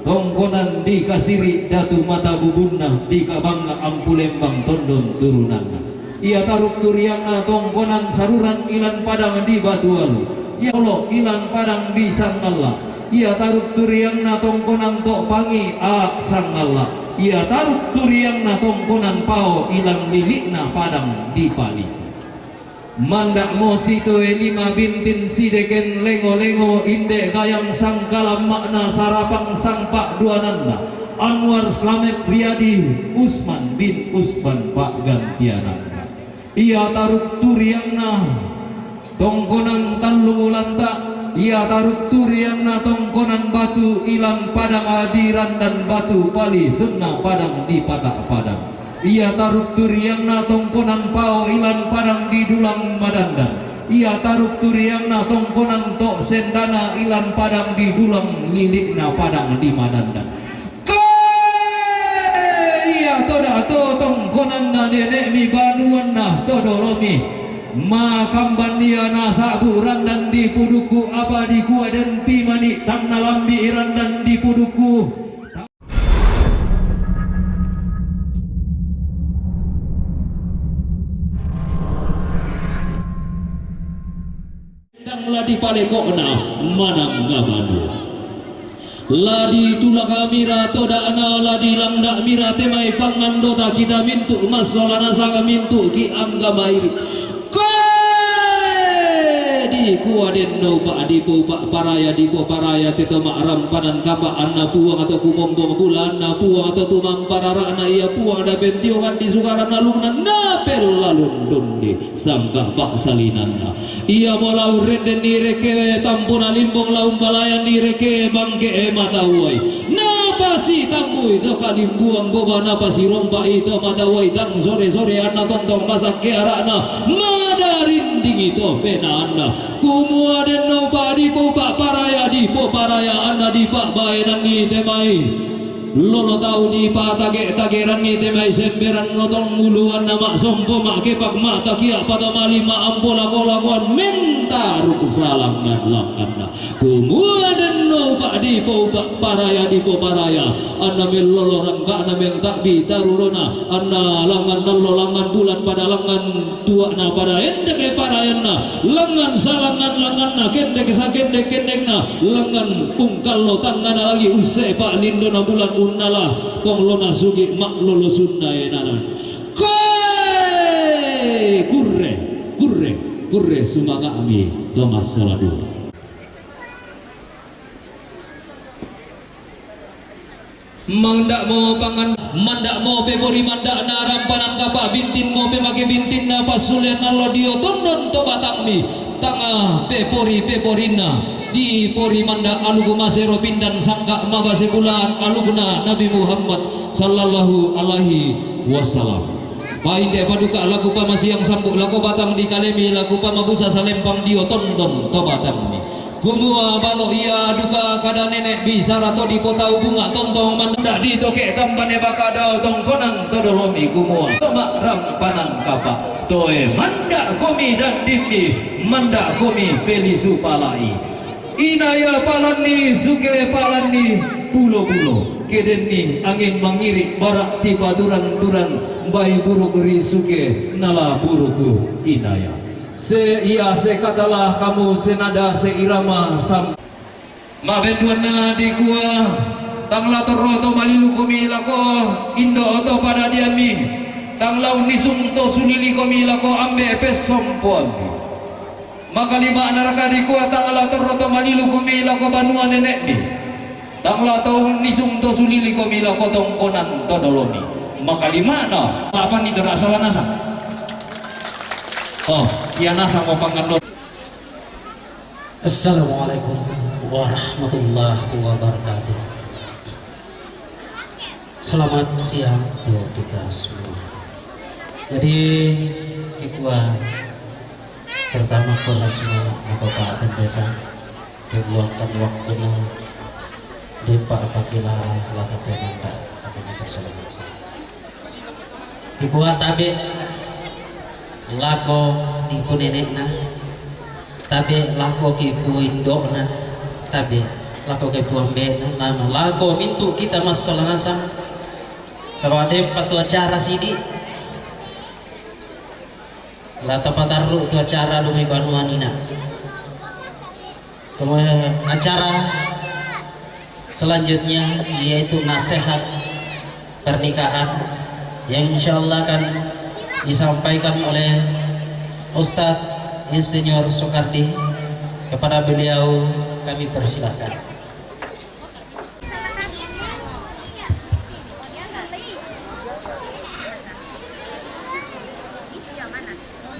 tongkonan di kasiri datu mata bubunna di kabangga ampu lembang tondon turunanna ia taruh turiang na tongkonan saruran ilan padang di batu alu ya Allah ilan padang di sangalla ia taruk turiang na tongkonan tok pangi ak sangalla ia taruk turiang na tongkonan pao ilang lilik na padang di pali mandak mo sito lima bintin sideken lengo-lengo inde gayang sangkalam makna sarapang sangpak dua nanda Anwar Slamet Riyadi Usman bin Usman Pak Gantiananda ia taruk turiang na tongkonan talungulanta ia taruk turiang na tongkonan batu ilang padang adiran dan batu pali senna padang di patak padang ia taruk turiang na tongkonan pao ilan padang di dulang madandan ia taruk turiang na tongkonan tok sendana ilan padang di dulang lilik na padang di madandan ia toda to tongkonan na nenek mi banuan na todolomi makam bandia na saburan dan di puduku apa di kuah dan pimani tang nalambi iran dan di puduku dan ladi palekokna manang ngabadu ladi tulak amira toda ana ladi langdak mira temai pangandota kita mintu masolana sanga mintu ki anggamai di kuaden no pak di po pak paraya di po paraya tito makram panan kapa anna puang atau kumombong bulan na puang atau tumang parara na ia puang ada bentiokan di sukaran alungna napel lalun dundi sangkah pak salinana ia molau renden nireke tampuna limbong laum balayan nireke bangke matawai napasi tamu itu kalimbuang boba napasi rompa itu matawai tang sore-sore anna tontong masak ke arakna madarin ding itu pena anna kumua den no pa di po pak paraya di po paraya anna di pak bae dan ni temai lolo tau di pa tageran ni temai semberan notong muluan nama sompo mak kepak mak takia pada mali ma ampola kolakuan minta ruk salangan lakana kumua den no pa di po pak paraya di po paraya anna melolo rangka anna mentak bitarurona anna langan nallo langan bulan pada langan tua na pada endek parayana langan salangan langan na kendek sakendek kendek na langan ungkal lo tangan lagi usai pak lindo na bulan unalah penglona sugi mak lolo sunda enana kurre semangat ami Thomas Saladu mandak mo pangan mandak mo pebori mandak na rampanan kapa bintin mo pemake bintin na pasulian nalo dio tondon to batang mi tanga peporina di pori manda alugu masero pindan sangka mabase bulan alugna Nabi Muhammad sallallahu alaihi wasallam painde paduka laku pa masiang sambuk laku batang di kalemi laku pa mabusa salempang dio tondon to batang mi kumua balo ia duka kada nenek bisa rato di potau bunga tontong manda di toke tampane bakada tongkonan todolomi kumua mak rampanan kapa toe manda komi dan dimbi manda komi peli supalai inaya palani suke palani pulo-pulo kedenni angin mangirik barak tiba duran-duran bayi buruk risuke nala buruku inaya se katalah kamu senada seirama sam mabenduana di kuah tangla toro to malilu komi lako indo to pada diami tanglau nisung to sunili komi lako ambe pesompon maka lima neraka di kuah tangla toro to malilu komi lako banua nenek ni tangla to nisung to sunili komi lako tongkonan to dolomi maka lima na apa ni tidak salah nasa oh ya nasa mau pangandot. Assalamualaikum warahmatullahi wabarakatuh. Selamat siang untuk kita semua. Jadi kita pertama kali semua Bapak Pendeta meluangkan waktunya dempa apabila lakukan tenda apabila terselesai. Kita tabe lako di punenekna tabe lako ki puindokna tabe lako ki puambena nama lako mintu kita masalah nasam sabade patu acara sidi la tapataru tu acara dumi banuanina kemudian acara selanjutnya yaitu nasihat pernikahan yang insya Allah akan disampaikan oleh Ustadz Insinyur Soekardi. Kepada beliau kami persilakan.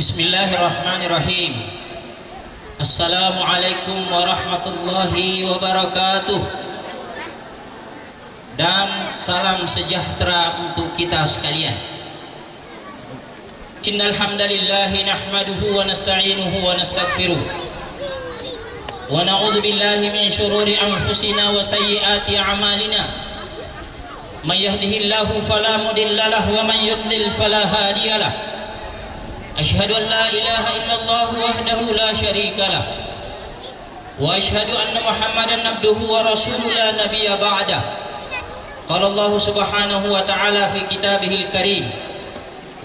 Bismillahirrahmanirrahim. Assalamualaikum warahmatullahi wabarakatuh. Dan salam sejahtera untuk kita sekalian. Innal hamdalillahi nahmaduhu wa nasta'inuhu wa nastaghfiruh. Wa na'udzu billahi min syururi anfusina wa sayyiati a'malina. May yahdihillahu fala mudilla lahu wa man yudlil fala hadiyalah. Asyhadu an la ilaha illallah wahdahu la syarika lah. Wa asyhadu anna Muhammadan abduhu wa rasuluhu la nabiyya ba'dah. Qala Allah subhanahu wa ta'ala fi kitabihil karim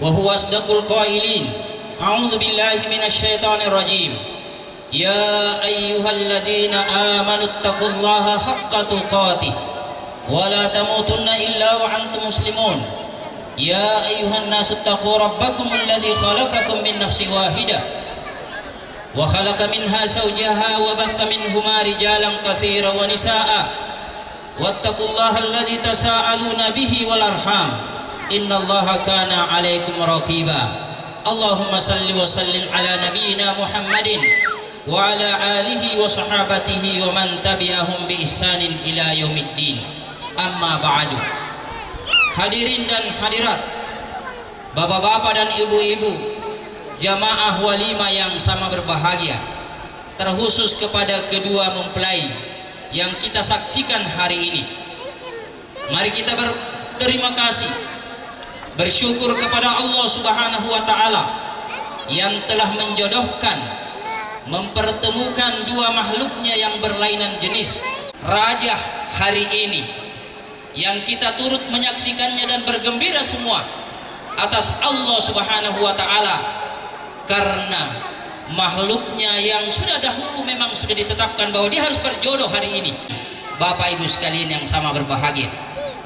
wa huwa asdaqul qailin. A'udzu billahi minasy syaithanir rajim. Ya ayyuhalladzina amanu taqullaha haqqa tuqatih wa la tamutunna illa wa antum muslimun. Ya ayyuhan nasu taqu rabbakum alladzi khalaqakum min nafsin wahidah wa khalaqa minha zawjaha wa batha minhuma rijalan katsiran wa nisaa'a wattaqullaha alladzi tasaaluna bihi wal arham innallaha kana 'alaikum raqiba. Allahumma salli wa sallim ala nabiyyina Muhammadin wa ala alihi wa sahabatihi wa man tabi'ahum bi ihsanin ila yaumiddin. Amma ba'du. Hadirin dan hadirat, bapak-bapak dan ibu-ibu, jamaah walimah yang sama berbahagia, terkhusus kepada kedua mempelai yang kita saksikan hari ini. Mari kita berterima kasih, bersyukur kepada Allah Subhanahu wa Ta'ala yang telah menjodohkan, mempertemukan dua makhluknya yang berlainan jenis, raja hari ini, yang kita turut menyaksikannya dan bergembira semua atas Allah Subhanahu wa Ta'ala, karena makhluknya yang sudah dahulu memang sudah ditetapkan bahwa dia harus berjodoh hari ini. Bapak Ibu sekalian yang sama berbahagia,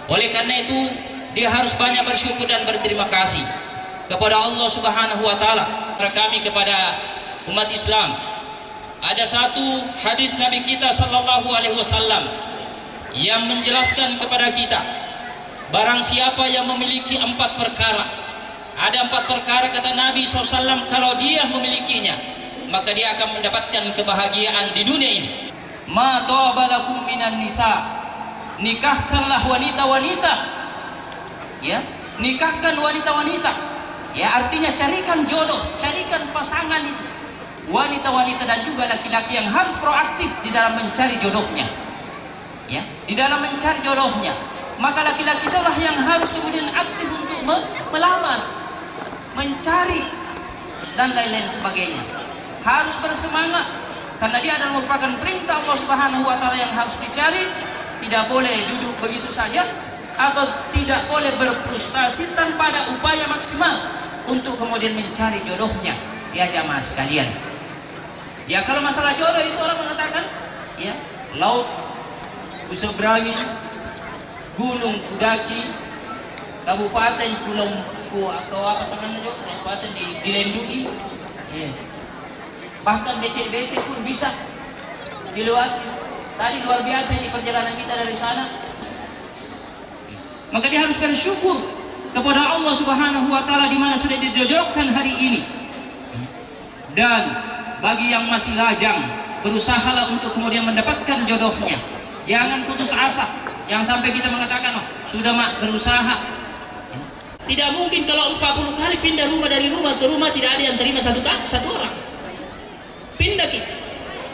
oleh karena itu dia harus banyak bersyukur dan berterima kasih kepada Allah Subhanahu wa Ta'ala. Kami kepada umat Islam, ada satu hadis Nabi kita sallallahu alaihi wasallam yang menjelaskan kepada kita, barang siapa yang memiliki 4 perkara, ada 4 perkara kata Nabi SAW, kalau dia memilikinya maka dia akan mendapatkan kebahagiaan di dunia ini. Ma ta'abalakum minan nisa, nikahkanlah wanita-wanita, ya, nikahkan wanita-wanita, ya, artinya carikan jodoh, carikan pasangan itu, wanita-wanita dan juga laki-laki yang harus proaktif di dalam mencari jodohnya, ya, di dalam mencari jodohnya. Maka laki-laki itulah yang harus kemudian aktif untuk melamar, mencari dan lain-lain sebagainya. Harus bersemangat karena dia adalah merupakan perintah Allah Subhanahu wa Ta'ala yang harus dicari. Tidak boleh duduk begitu saja atau tidak boleh berfrustasi tanpa ada upaya maksimal untuk kemudian mencari jodohnya. Ya jamaah sekalian, ya, kalau masalah jodoh itu orang mengatakan, ya, laut kuseberangi, gunung kudaki, kabupaten atau apa namanya, kabupaten dilendui, ya. Bahkan becek-becek pun bisa dilewati. Tadi luar biasa ini perjalanan kita dari sana. Maka dia harus bersyukur kepada Allah Subhanahu wa Ta'ala di mana sudah dijodohkan hari ini. Dan bagi yang masih lajang, berusahalah untuk kemudian mendapatkan jodohnya. Jangan putus asa. Yang sampai kita mengatakan, oh, sudah mak berusaha. Tidak mungkin kalau 40 kali pindah rumah dari rumah ke rumah tidak ada yang terima satu orang. Pindah kita.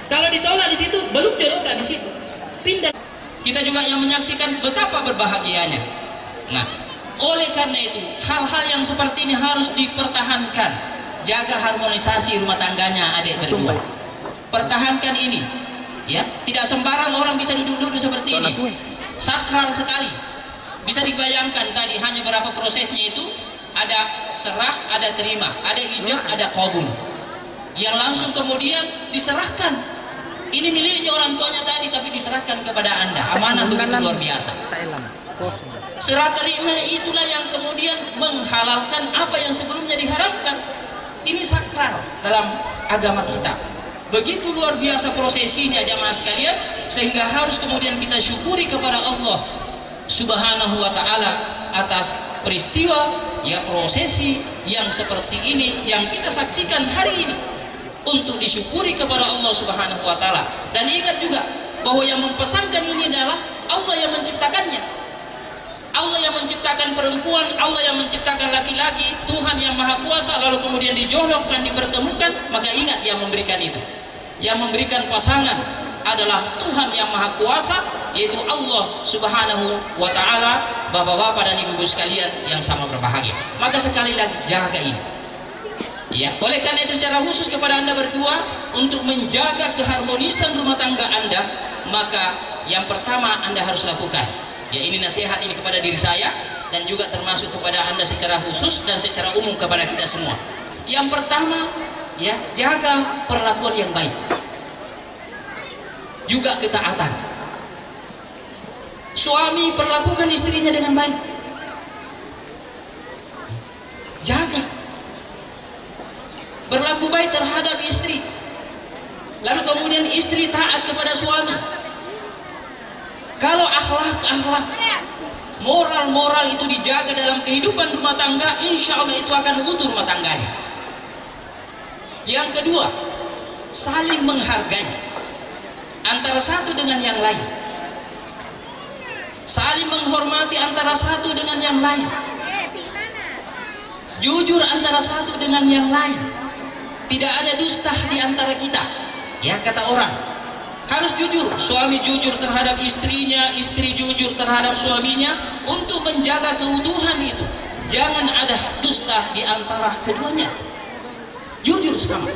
Kalau ditolak di situ, belum jodohkan di situ. Pindah. Kita juga yang menyaksikan betapa berbahagianya. Nah, oleh karena itu, hal-hal yang seperti ini harus dipertahankan. Jaga harmonisasi rumah tangganya adik berdua. Pertahankan ini. Ya, tidak sembarang orang bisa duduk-duduk seperti ini. Sakral sekali. Bisa dibayangkan tadi hanya berapa prosesnya itu, ada serah, ada terima, ada ijab, ada qabul. Yang langsung kemudian diserahkan Ini miliknya orang tuanya tadi, tapi diserahkan kepada Anda. Amanah begitu luar biasa. Serah terima itulah yang kemudian menghalalkan apa yang sebelumnya diharamkan. Ini sakral dalam agama kita. Begitu luar biasa prosesinya jamaah sekalian, sehingga harus kemudian kita syukuri kepada Allah Subhanahu wa ta'ala atas peristiwa ya prosesi yang seperti ini yang kita saksikan hari ini, untuk disyukuri kepada Allah Subhanahu wa ta'ala. Dan ingat juga bahwa yang mempesankan ini adalah Allah yang menciptakannya. Allah yang menciptakan perempuan, Allah yang menciptakan laki-laki, Tuhan yang Maha Kuasa, lalu kemudian dijodohkan, dipertemukan. Maka ingat yang memberikan itu, yang memberikan pasangan adalah Tuhan yang Maha Kuasa, yaitu Allah Subhanahu wa ta'ala. Bapak-bapak dan ibu-ibu sekalian yang sama berbahagia, maka sekali lagi jaga ini ya. Oleh karena itu secara khusus kepada Anda berdua, untuk menjaga keharmonisan rumah tangga Anda, maka yang pertama Anda harus lakukan ya, ini nasihat ini kepada diri saya dan juga termasuk kepada Anda secara khusus dan secara umum kepada kita semua. Yang pertama ya, jaga perlakuan yang baik, juga ketaatan. Suami perlakukan istrinya dengan baik, jaga berlaku baik terhadap istri, lalu kemudian istri taat kepada suami. Kalau akhlak moral itu dijaga dalam kehidupan rumah tangga, insya Allah itu akan utuh rumah tangganya. Yang kedua, saling menghargai antara satu dengan yang lain, saling menghormati antara satu dengan yang lain, jujur antara satu dengan yang lain, tidak ada dusta di antara kita ya. Kata orang harus jujur, suami jujur terhadap istrinya, istri jujur terhadap suaminya, untuk menjaga keutuhan itu. Jangan ada dusta di antara keduanya, jujur sama.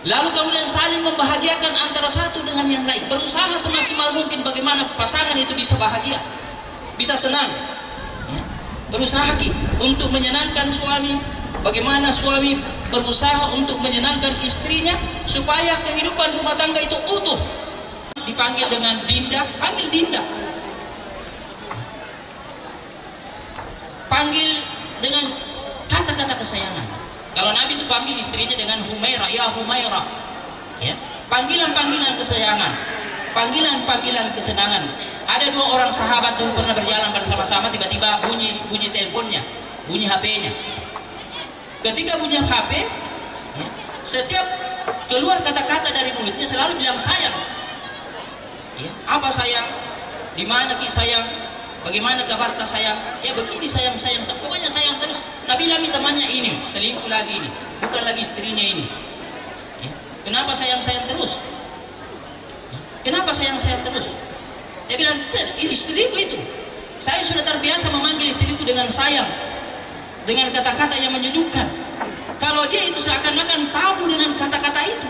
Lalu kemudian saling membahagiakan antara satu dengan yang lain, berusaha semaksimal mungkin bagaimana pasangan itu bisa bahagia, bisa senang ya. Berusaha untuk menyenangkan suami, bagaimana suami berusaha untuk menyenangkan istrinya, supaya kehidupan rumah tangga itu utuh. Dipanggil dengan Dinda, panggil Dinda. Panggil dengan kata-kata kesayangan. Kalau Nabi itu panggil istrinya dengan Humairah, ya Humairah ya. Panggilan-panggilan kesayangan, panggilan-panggilan kesenangan. Ada dua orang sahabat dulu pernah berjalan bersama-sama, tiba-tiba bunyi teleponnya, bunyi HP-nya. Ketika bunyi HP ya, setiap keluar kata-kata dari mulutnya selalu bilang sayang ya. Apa sayang? Di mana Ki sayang? Bagaimana kabar tak sayang? Ya begini sayang, pokoknya sayang terus. Nabi Lami temannya ini selingkuh lagi, ini bukan lagi istrinya ini ya. Kenapa sayang terus ya? Kenapa sayang terus? Dia bilang istriku itu, saya sudah terbiasa memanggil istriku dengan sayang, dengan kata-kata yang menyejukkan. Kalau dia itu seakan-akan tabu dengan kata-kata itu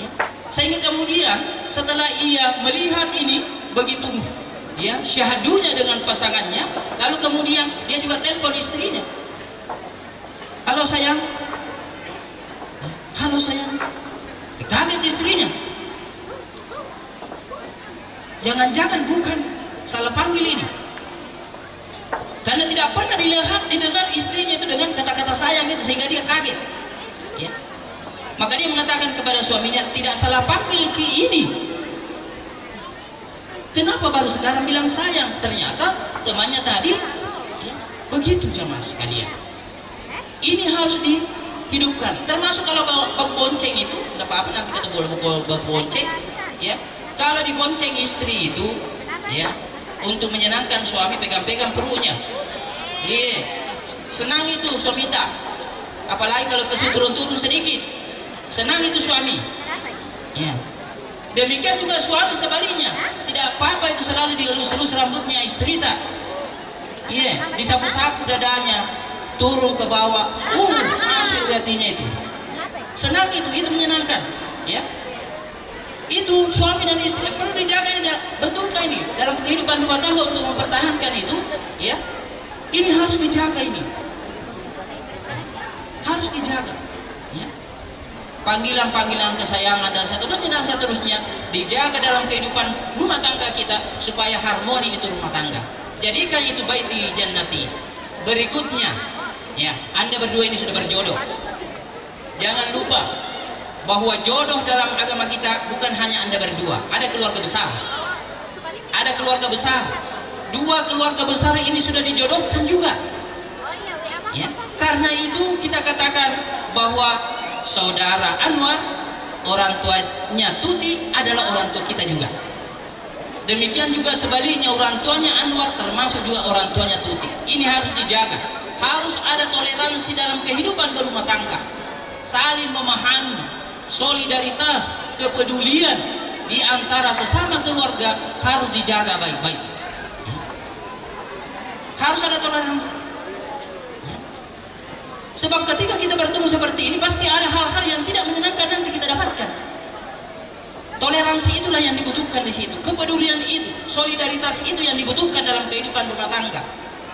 ya. Sehingga kemudian setelah ia melihat ini begitu ya syahdunya dengan pasangannya, lalu kemudian dia juga telepon istrinya, halo sayang, halo sayang. Kaget istrinya, jangan-jangan bukan salah panggil ini, karena tidak pernah didengar istrinya itu dengan kata-kata sayang itu, sehingga dia kaget ya. Maka dia mengatakan kepada suaminya, tidak salah panggil Ki ini, kenapa baru sekarang bilang sayang? Ternyata temannya tadi ya. Begitu jamaah sekalian, ini harus dihidupkan. Termasuk kalau baku bonceng itu, tidak apa-apa nanti kita boleh baku bonceng ya. Kalau dibonceng istri itu ya, untuk menyenangkan suami, pegang-pegang perutnya iya, senang itu suami tak. Apalagi kalau kasih turun-turun sedikit, senang itu suami ya. Demikian juga suami sebaliknya, tidak apa-apa itu selalu dielus-elus rambutnya istri tak iya, disapu-sapu dadanya, turun ke bawah, masuk hatinya itu, senang itu menyenangkan ya. Itu suami dan istri perlu dijaga ini, betulkah ini dalam kehidupan rumah tangga untuk mempertahankan itu ya. Ini harus dijaga, ini harus dijaga ya. panggilan-panggilan kesayangan dan seterusnya dijaga dalam kehidupan rumah tangga kita supaya harmoni itu rumah tangga. Jadikan itu baiti jannati. Berikutnya, ya, Anda berdua ini sudah berjodoh. Jangan lupa bahwa jodoh dalam agama kita bukan hanya Anda berdua, ada keluarga besar. Ada keluarga besar. Dua keluarga besar ini sudah dijodohkan juga. Ya, karena itu kita katakan bahwa saudara Anwar, orang tuanya Tuti adalah orang tua kita juga. Demikian juga sebaliknya, orang tuanya Anwar termasuk juga orang tuanya Tuti. Ini harus dijaga. Harus ada toleransi dalam kehidupan berumah tangga. Saling memahami, solidaritas, kepedulian di antara sesama keluarga harus dijaga baik-baik. Ya. Harus ada toleransi. Ya. Sebab ketika kita bertemu seperti ini pasti ada hal-hal yang tidak menyenangkan nanti kita dapatkan. Toleransi itulah yang dibutuhkan di situ, kepedulian itu, solidaritas itu yang dibutuhkan dalam kehidupan rumah tangga.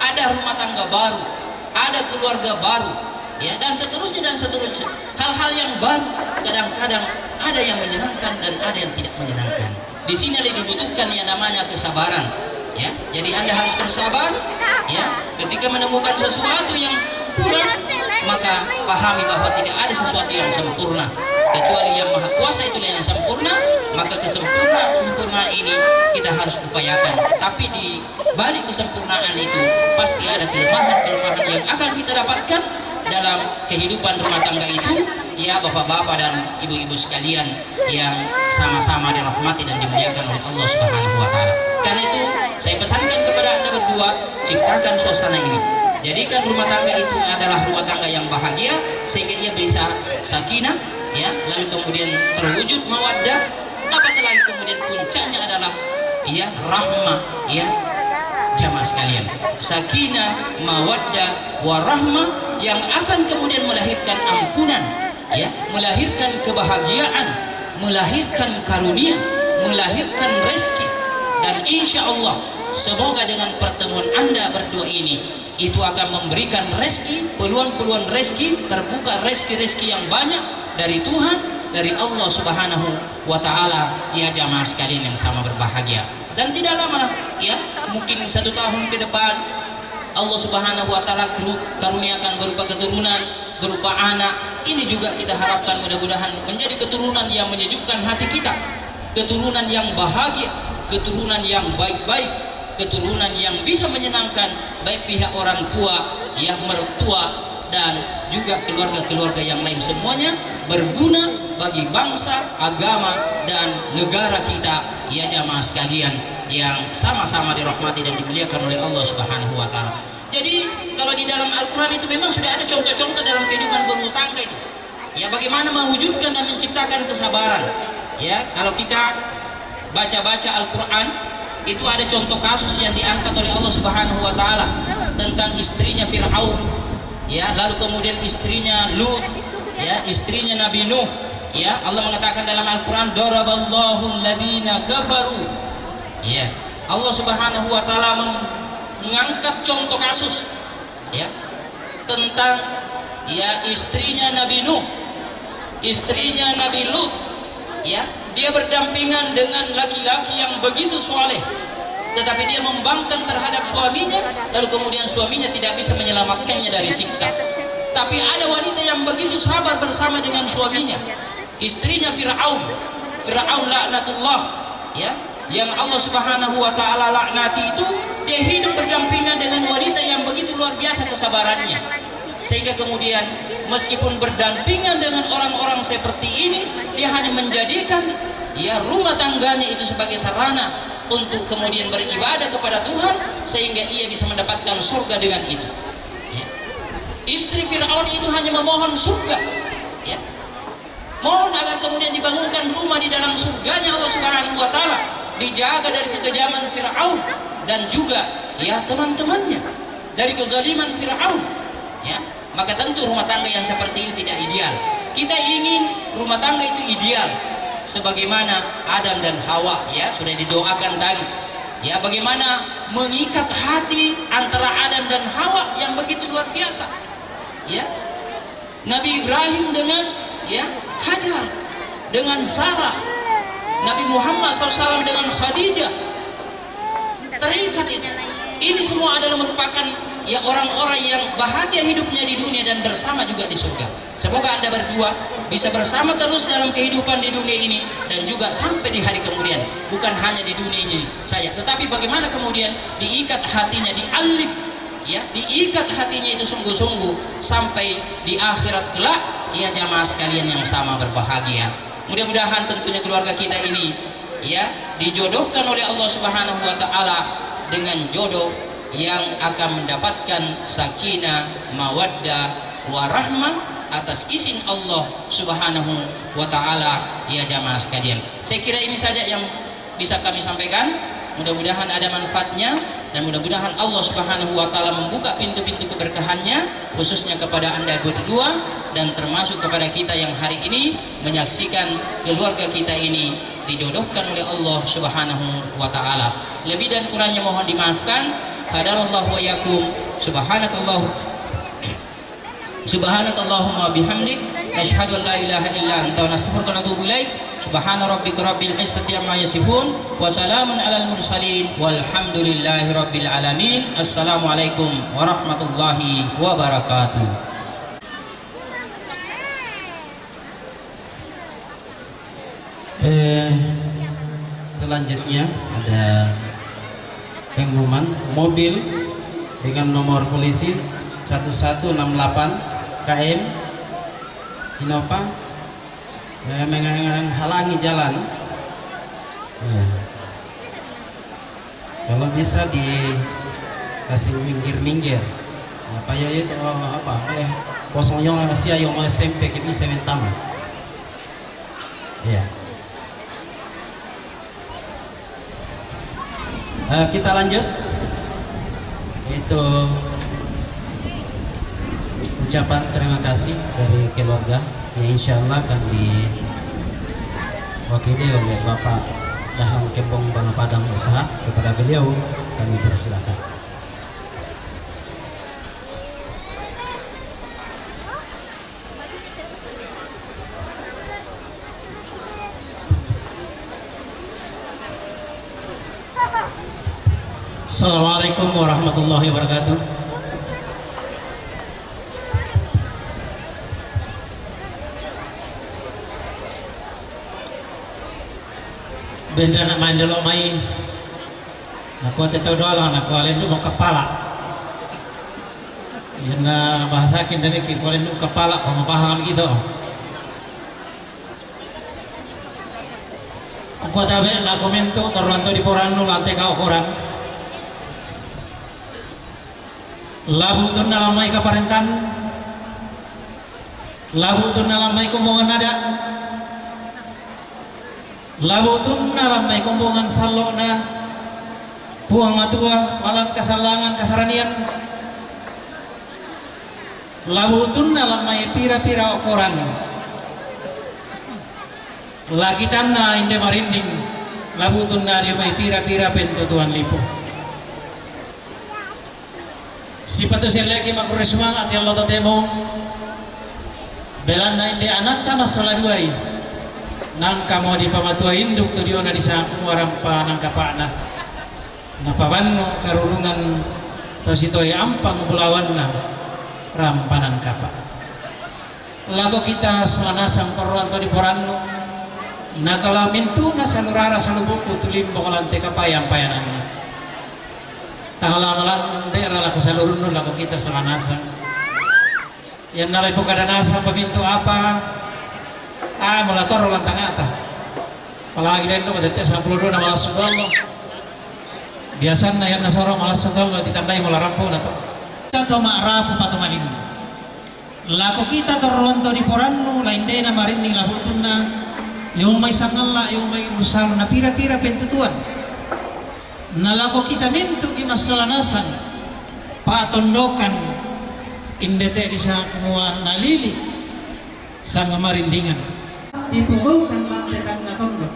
Ada rumah tangga baru, ada keluarga baru, ya, dan seterusnya dan seterusnya. Hal-hal yang baru kadang-kadang ada yang menyenangkan dan ada yang tidak menyenangkan. Di sini dibutuhkan yang namanya kesabaran, ya. Jadi Anda harus bersabar, ya. Ketika menemukan sesuatu yang kurang, maka pahami bahwa tidak ada sesuatu yang sempurna. Kecuali yang maha kuasa itulah yang sempurna, maka kesempurnaan ini kita harus upayakan. Tapi di balik kesempurnaan itu pasti ada kelemahan-kelemahan yang akan kita dapatkan dalam kehidupan rumah tangga itu, ya bapak-bapak dan ibu-ibu sekalian yang sama-sama dirahmati dan dimuliakan oleh Allah Subhanahu wa taala. Karena itu saya pesankan kepada Anda berdua, ciptakan suasana ini. Jadikan rumah tangga itu adalah rumah tangga yang bahagia sehingga ia bisa sakinah, ya, lalu kemudian terwujud mawaddah, apatah lagi kemudian puncaknya adalah ya rahmah, ya jamaah sekalian, sakinah, mawaddah, warahmah yang akan kemudian melahirkan ampunan, ya, melahirkan kebahagiaan, melahirkan karunia, melahirkan rezeki. Dan insya Allah semoga dengan pertemuan Anda berdua ini itu akan memberikan rezeki, peluang-peluang rezeki, terbuka rezeki-rezeki yang banyak dari Tuhan, dari Allah Subhanahu wa taala, ya jamaah sekalian yang sama berbahagia. Dan tidak lama, ya, mungkin 1 tahun ke depan Allah Subhanahu wa taala karuniakan berupa keturunan, berupa anak. Ini juga kita harapkan mudah-mudahan menjadi keturunan yang menyejukkan hati kita, keturunan yang bahagia, keturunan yang baik-baik, keturunan yang bisa menyenangkan baik pihak orang tua, ya mertua, dan juga keluarga-keluarga yang lain, semuanya berguna bagi bangsa, agama, dan negara kita, ya jamaah sekalian yang sama-sama dirahmati dan dimuliakan oleh Allah Subhanahu wa taala. Jadi kalau di dalam Al-Qur'an itu memang sudah ada contoh-contoh dalam kehidupan berumah tangga itu. Ya bagaimana mewujudkan dan menciptakan kesabaran. Ya, kalau kita baca-baca Al-Qur'an itu ada contoh kasus yang diangkat oleh Allah Subhanahu wa taala tentang istrinya Fir'aun, ya, lalu kemudian istrinya Lut, ya, istrinya Nabi Nuh, ya. Allah mengatakan dalam Al-Qur'an, daraballahu alladhina kafaru, ya. Allah Subhanahu wa taala mengangkat contoh kasus, ya, tentang, ya, istrinya Nabi Nuh, istrinya Nabi Lut, ya. Dia berdampingan dengan laki-laki yang begitu soleh, tetapi dia membangkang terhadap suaminya, lalu kemudian suaminya tidak bisa menyelamatkannya dari siksa. Tapi ada wanita yang begitu sabar bersama dengan suaminya, istrinya Fir'aun, Fir'aun laknatullah, ya, yang Allah Subhanahu wa taala laknati itu, dia hidup berdampingan dengan wanita yang begitu luar biasa kesabarannya, sehingga kemudian meskipun berdampingan dengan orang-orang seperti ini, dia hanya menjadikan, ya, rumah tangganya itu sebagai sarana untuk kemudian beribadah kepada Tuhan, sehingga ia bisa mendapatkan surga dengan itu, ya. Istri Fir'aun itu hanya memohon surga, ya, mohon agar kemudian dibangunkan rumah di dalam surganya Allah Subhanahu wa taala, dijaga dari kekejaman Fir'aun dan juga, ya, teman-temannya dari kezaliman Fir'aun, ya. Maka tentu rumah tangga yang seperti ini tidak ideal. Kita ingin rumah tangga itu ideal sebagaimana Adam dan Hawa, ya, sudah didoakan tadi, ya, bagaimana mengikat hati antara Adam dan Hawa yang begitu luar biasa, ya. Nabi Ibrahim dengan, ya, Hajar dengan Sarah, Nabi Muhammad SAW dengan Khadijah, terikat itu. Ini semua adalah merupakan ya orang-orang yang bahagia hidupnya di dunia dan bersama juga di surga. Semoga Anda berdua bisa bersama terus dalam kehidupan di dunia ini dan juga sampai di hari kemudian. Bukan hanya di dunia ini saja, tetapi bagaimana kemudian diikat hatinya, dialif ya, diikat hatinya itu sungguh-sungguh sampai di akhirat kelak ya jamaah sekalian yang sama berbahagia. Mudah-mudahan tentunya keluarga kita ini ya dijodohkan oleh Allah Subhanahu wa taala dengan jodoh yang akan mendapatkan sakinah, mawaddah, warahmah atas izin Allah Subhanahu wa taala ya jamaah sekalian. Saya kira ini saja yang bisa kami sampaikan. Mudah-mudahan ada manfaatnya dan mudah-mudahan Allah Subhanahu wa taala membuka pintu-pintu keberkahannya khususnya kepada Anda berdua dan termasuk kepada kita yang hari ini menyaksikan keluarga kita ini dijodohkan oleh Allah Subhanahu wa taala. Lebih dan kurangnya mohon dimaafkan. Hadanallahu wa iyyakum. Subhanakallahumma bihamdik asyhadu an la ilaha illa anta nastaghfiruka wa natubu ilaik. Subhana rabbika rabbil izzati amma yasifun wa salamun alal mursalin walhamdulillahi rabbil alamin. Assalamualaikum warahmatullahi wabarakatuh. Selanjutnya ada pengumuman mobil dengan nomor polisi 1168 KM Innova menghalangi jalan ya. Kalau bisa dikasih minggir-minggir apa ya itu apa ya kosong yang masih yang SMP kita bisa minta ya. Kita lanjut, itu ucapan terima kasih dari keluarga yang insya Allah akan diwakili oleh Bapak Dahlan Kembong Bang Padang Ishak. Kepada beliau kami persilakan. Assalamualaikum warahmatullahi wabarakatuh. Benda nak main dulu mai. Aku tetap doalah aku alendu mau kepala. Yana bahasa kita mikir alendu kepala kamu paham gitu. Aku tahu lah komentu terlantu di poranu lantai kau koran. Labu tun dalam mai kaparentan, labu tun dalam mai kumbongan ada, labu tun dalam mai kumbongan salona, puang matua, walan kasalangan kasaranian, labu tun dalam mai pira-pira okoran, laki tanah inde marinding, labu tun dari mai pira-pira pentutuan lipo. Sipatu seleki makure semangat ya Allah totemo belanda inde anak ta masalah duai nang kamo di pamatua induk tu diona di saku warampa nang kapana napabanno karulungan to sitoy ampang bulawanna rampanan kapa lago kita selanasang toruan to di poranno nakala mintu na salurara salubuku tulimbo kalante kapayang payanannya tahalalan daerah laku salurun laku kita selanasa yang nalai buka danasa pemintu apa melator lantang ata apalagi dan itu berarti 92 na malas Allah biasanya yang nasoro malas Allah ditandai mula rampun atau kita to ma'rapu patumalin laku kita torronto di porannu lain dena marinding labutunna yung may sangalla yung may usal na pira-pira pentutuan nalako kita mintu ki masalanasan patondokan indete di sa kumua nalili sa marindingan dipugukan lantai kang tondok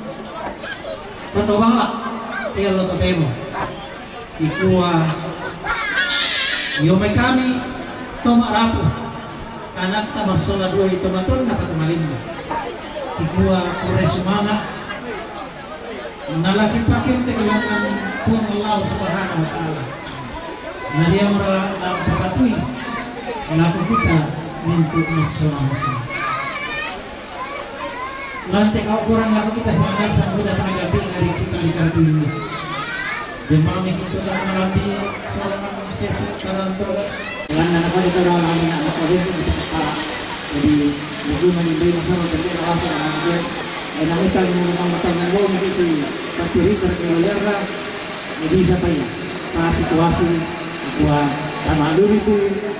tondo baha tiga lo temo ikua yo may kami toma rapo anak ta masola dua itu maton na patumalin ikua kure semangat nalaki pakin tegelakan Tuhan Allah Subhanahu wa taala. Nah dia merapatui laku kita untuk nasional. Lantai kau kurang laku kita sangat sudah menghadapi dari kita di kartu ini. Jemaah itu telah melatih seorang masyarakat karantor. Dengan anak kita orang anak itu kepala. Jadi bagaimana ini masalah terkait asal anak dan kita memang bertanggung jawab mesti terpilih terkeluarga. Jadi siapa ya? Pada situasi bahwa sama dulu itu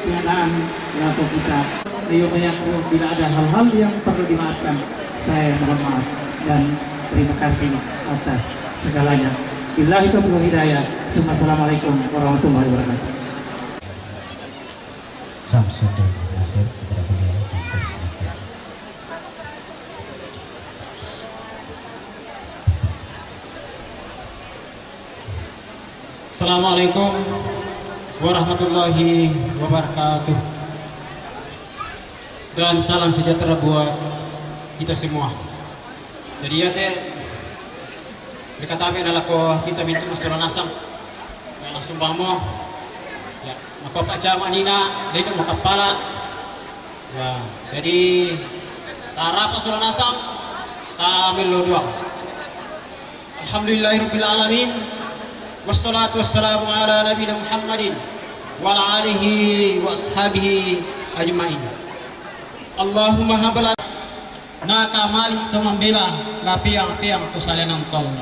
keadaan laku kita. Dia mengaku bila ada hal-hal yang perlu dimaafkan. Saya mohon maaf dan terima kasih atas segalanya. Billahi taufiq wal hidayah. Assalamualaikum warahmatullahi wabarakatuh. Samsudin Nasir kepada beliau dan persilakan. Assalamualaikum warahmatullahi wabarakatuh. Dan salam sejahtera buat kita semua. Jadi ya teh dikatakan adalah ko kita minta masalah nasam langsung bamo ya maka Pak Jama Nina dia mau kepala ya jadi tarap masalah nasam tamil lo dua. Alhamdulillahirabbil alamin wassalatu wassalamu ala nabiyina Muhammadin wa ala alihi wa ashabihi ajmain. Allahumma habala nakamali to membela la piang-piang to salenang tolong.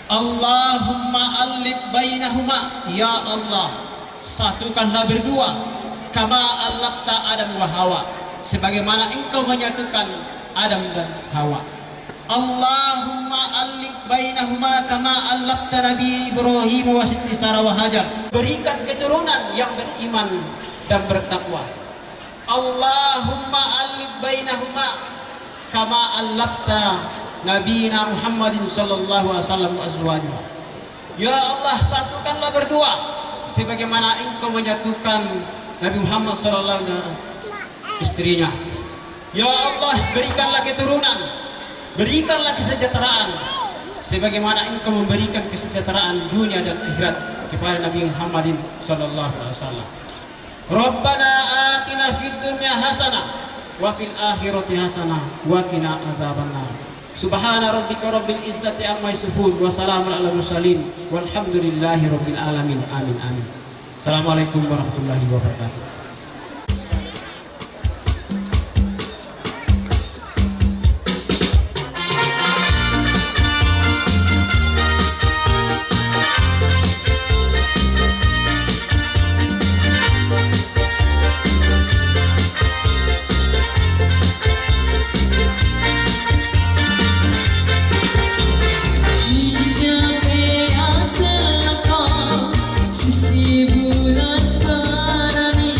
Allahumma alif bainahuma, ya Allah satukanlah berdua kama allafta Adam wa Hawa, sebagaimana engkau menyatukan Adam dan Hawa. Allahumma alif bainahuma kama allafta Nabi Ibrahim wa Siti Sarah wa Hajar, berikan keturunan yang beriman dan bertakwa. Allahumma alif bainahuma kama allafta Nabiina Muhammadin sallallahu alaihi wasallam azwajah. Ya Allah satukanlah berdua sebagaimana engkau menyatukan Nabi Muhammad sallallahu alaihi wasallam istrinya. Ya Allah berikanlah keturunan, berikanlah kesejahteraan sebagaimana engkau memberikan kesejahteraan dunia dan akhirat kepada Nabi Muhammadin sallallahu alaihi wasallam. Rabbana atina fid dunya hasanah wa fil akhirati hasanah wa qina adzabannar. Subhana rabbika rabbil izzati amma yasifun wa salamun alal mursalin walhamdulillahi rabbil alamin. Amin amin. Assalamualaikum warahmatullahi wabarakatuh. Sisi bulan parani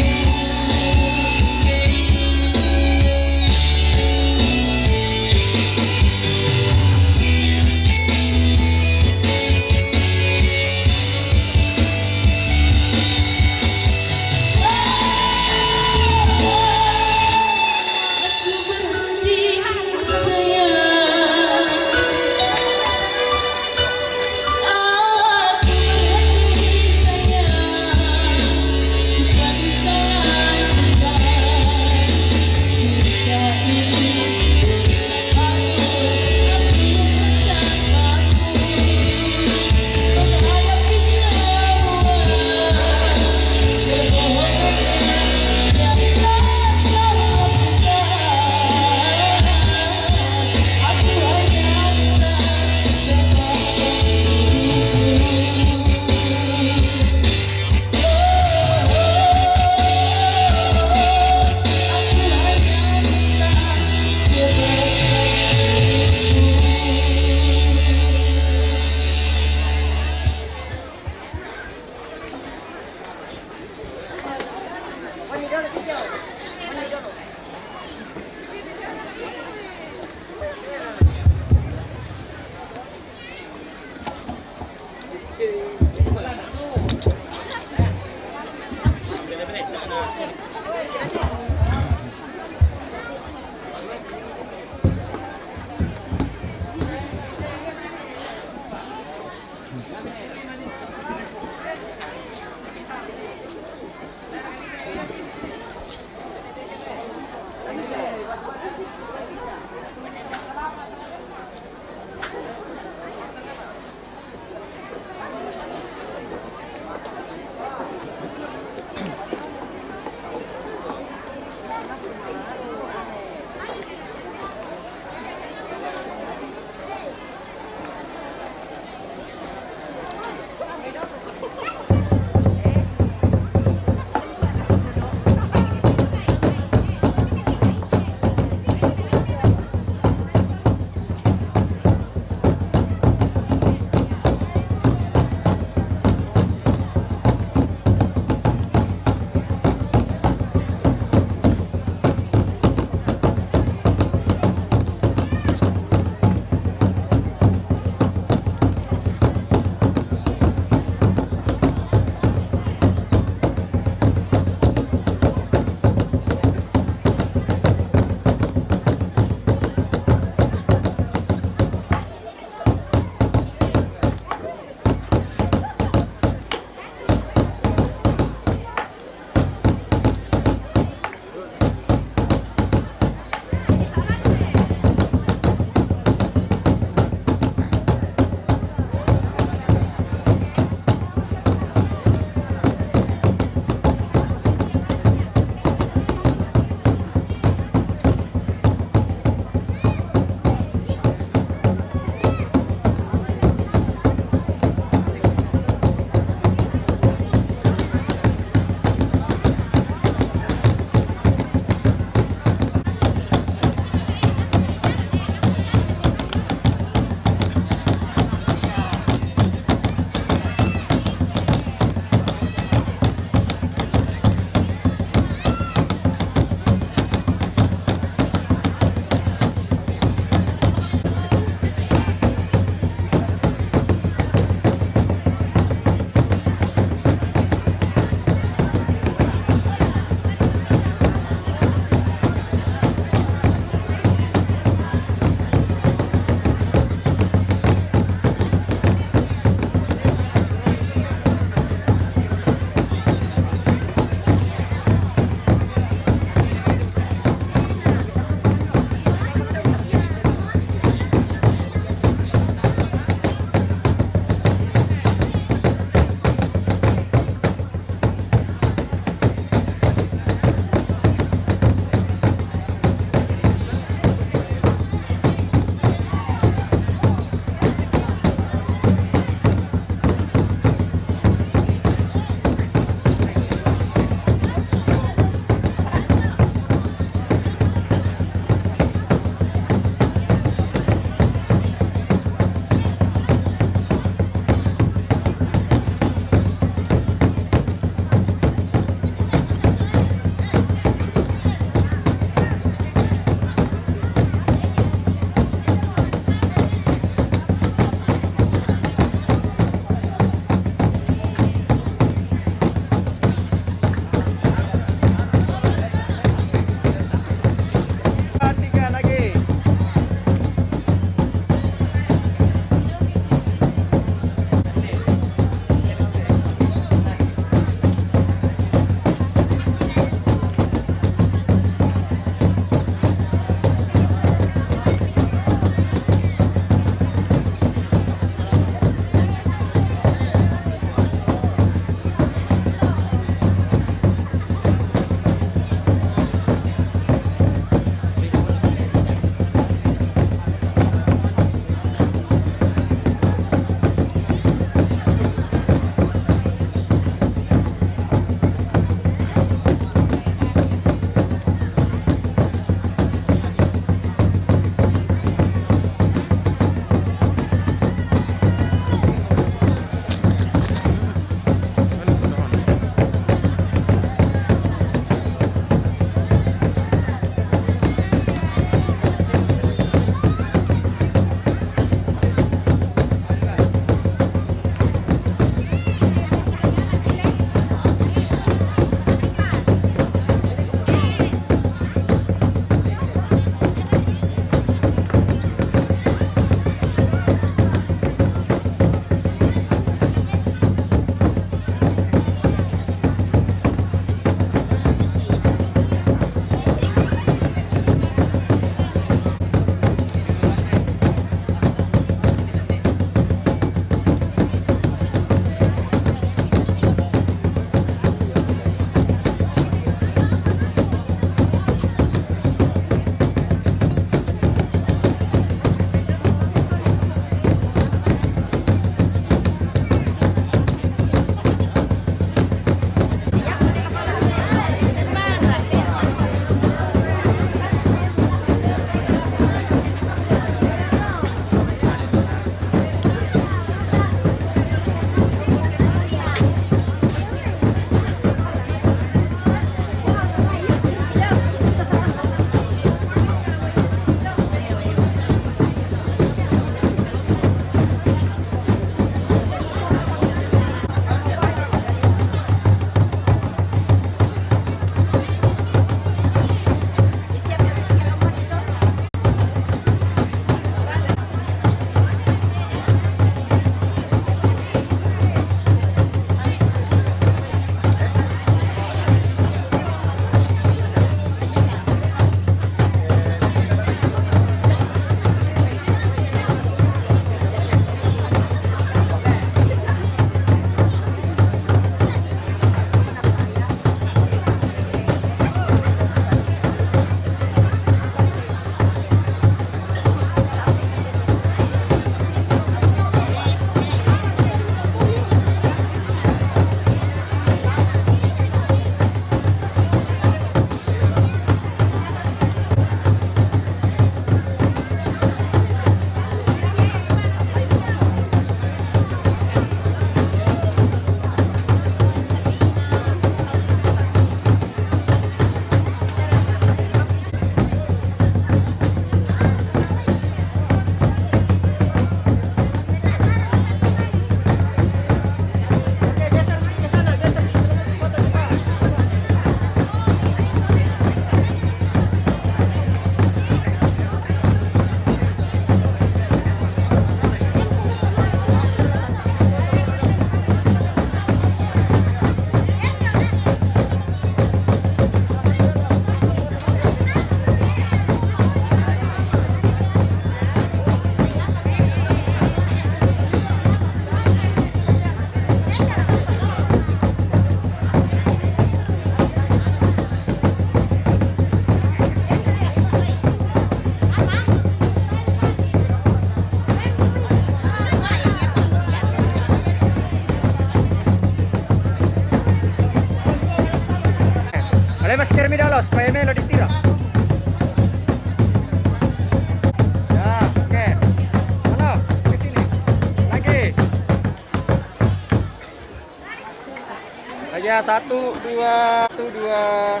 Ya, 1, 2, 1, 2.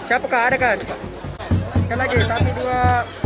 Siapa kak? Ada kak? Sekali lagi, 1, 2.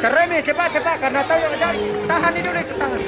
Keren nih, cepat karena tahu yang ada. Tahan dulu itu, tahan.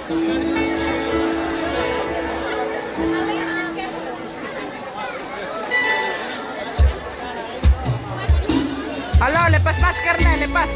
Halo, lepas maskernya, lepas.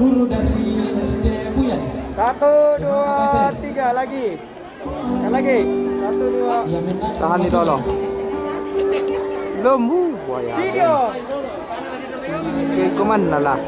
Guru dari SD Buyan. 1, 2, 3 lagi. Yang lagi. 1, 2. Tahan nih tolong. Belum buaya. Video. Oke, kemana lah?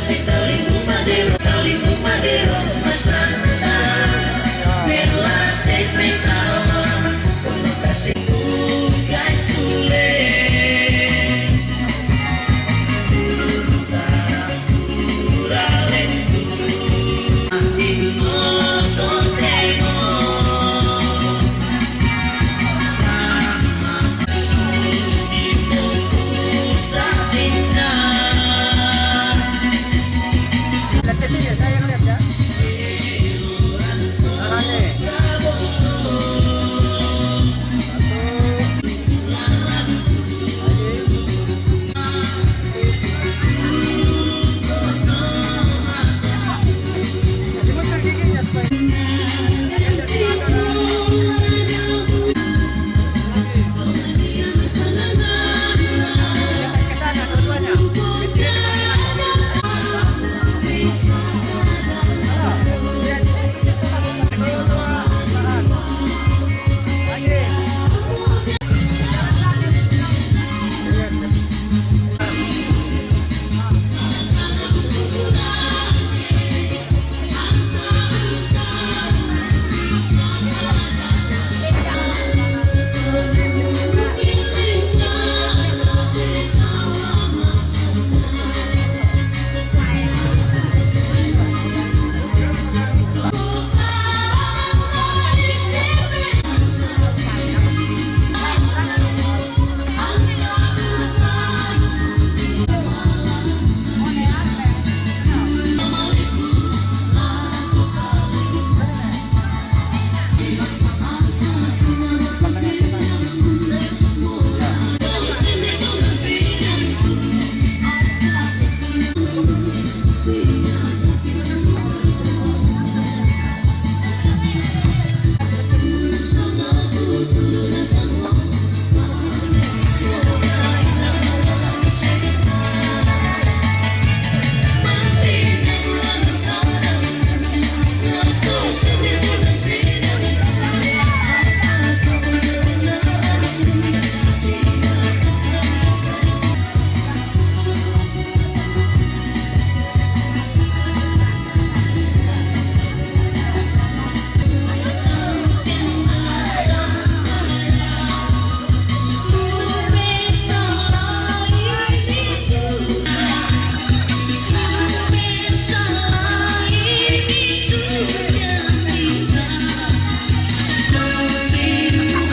kasih terlindung madero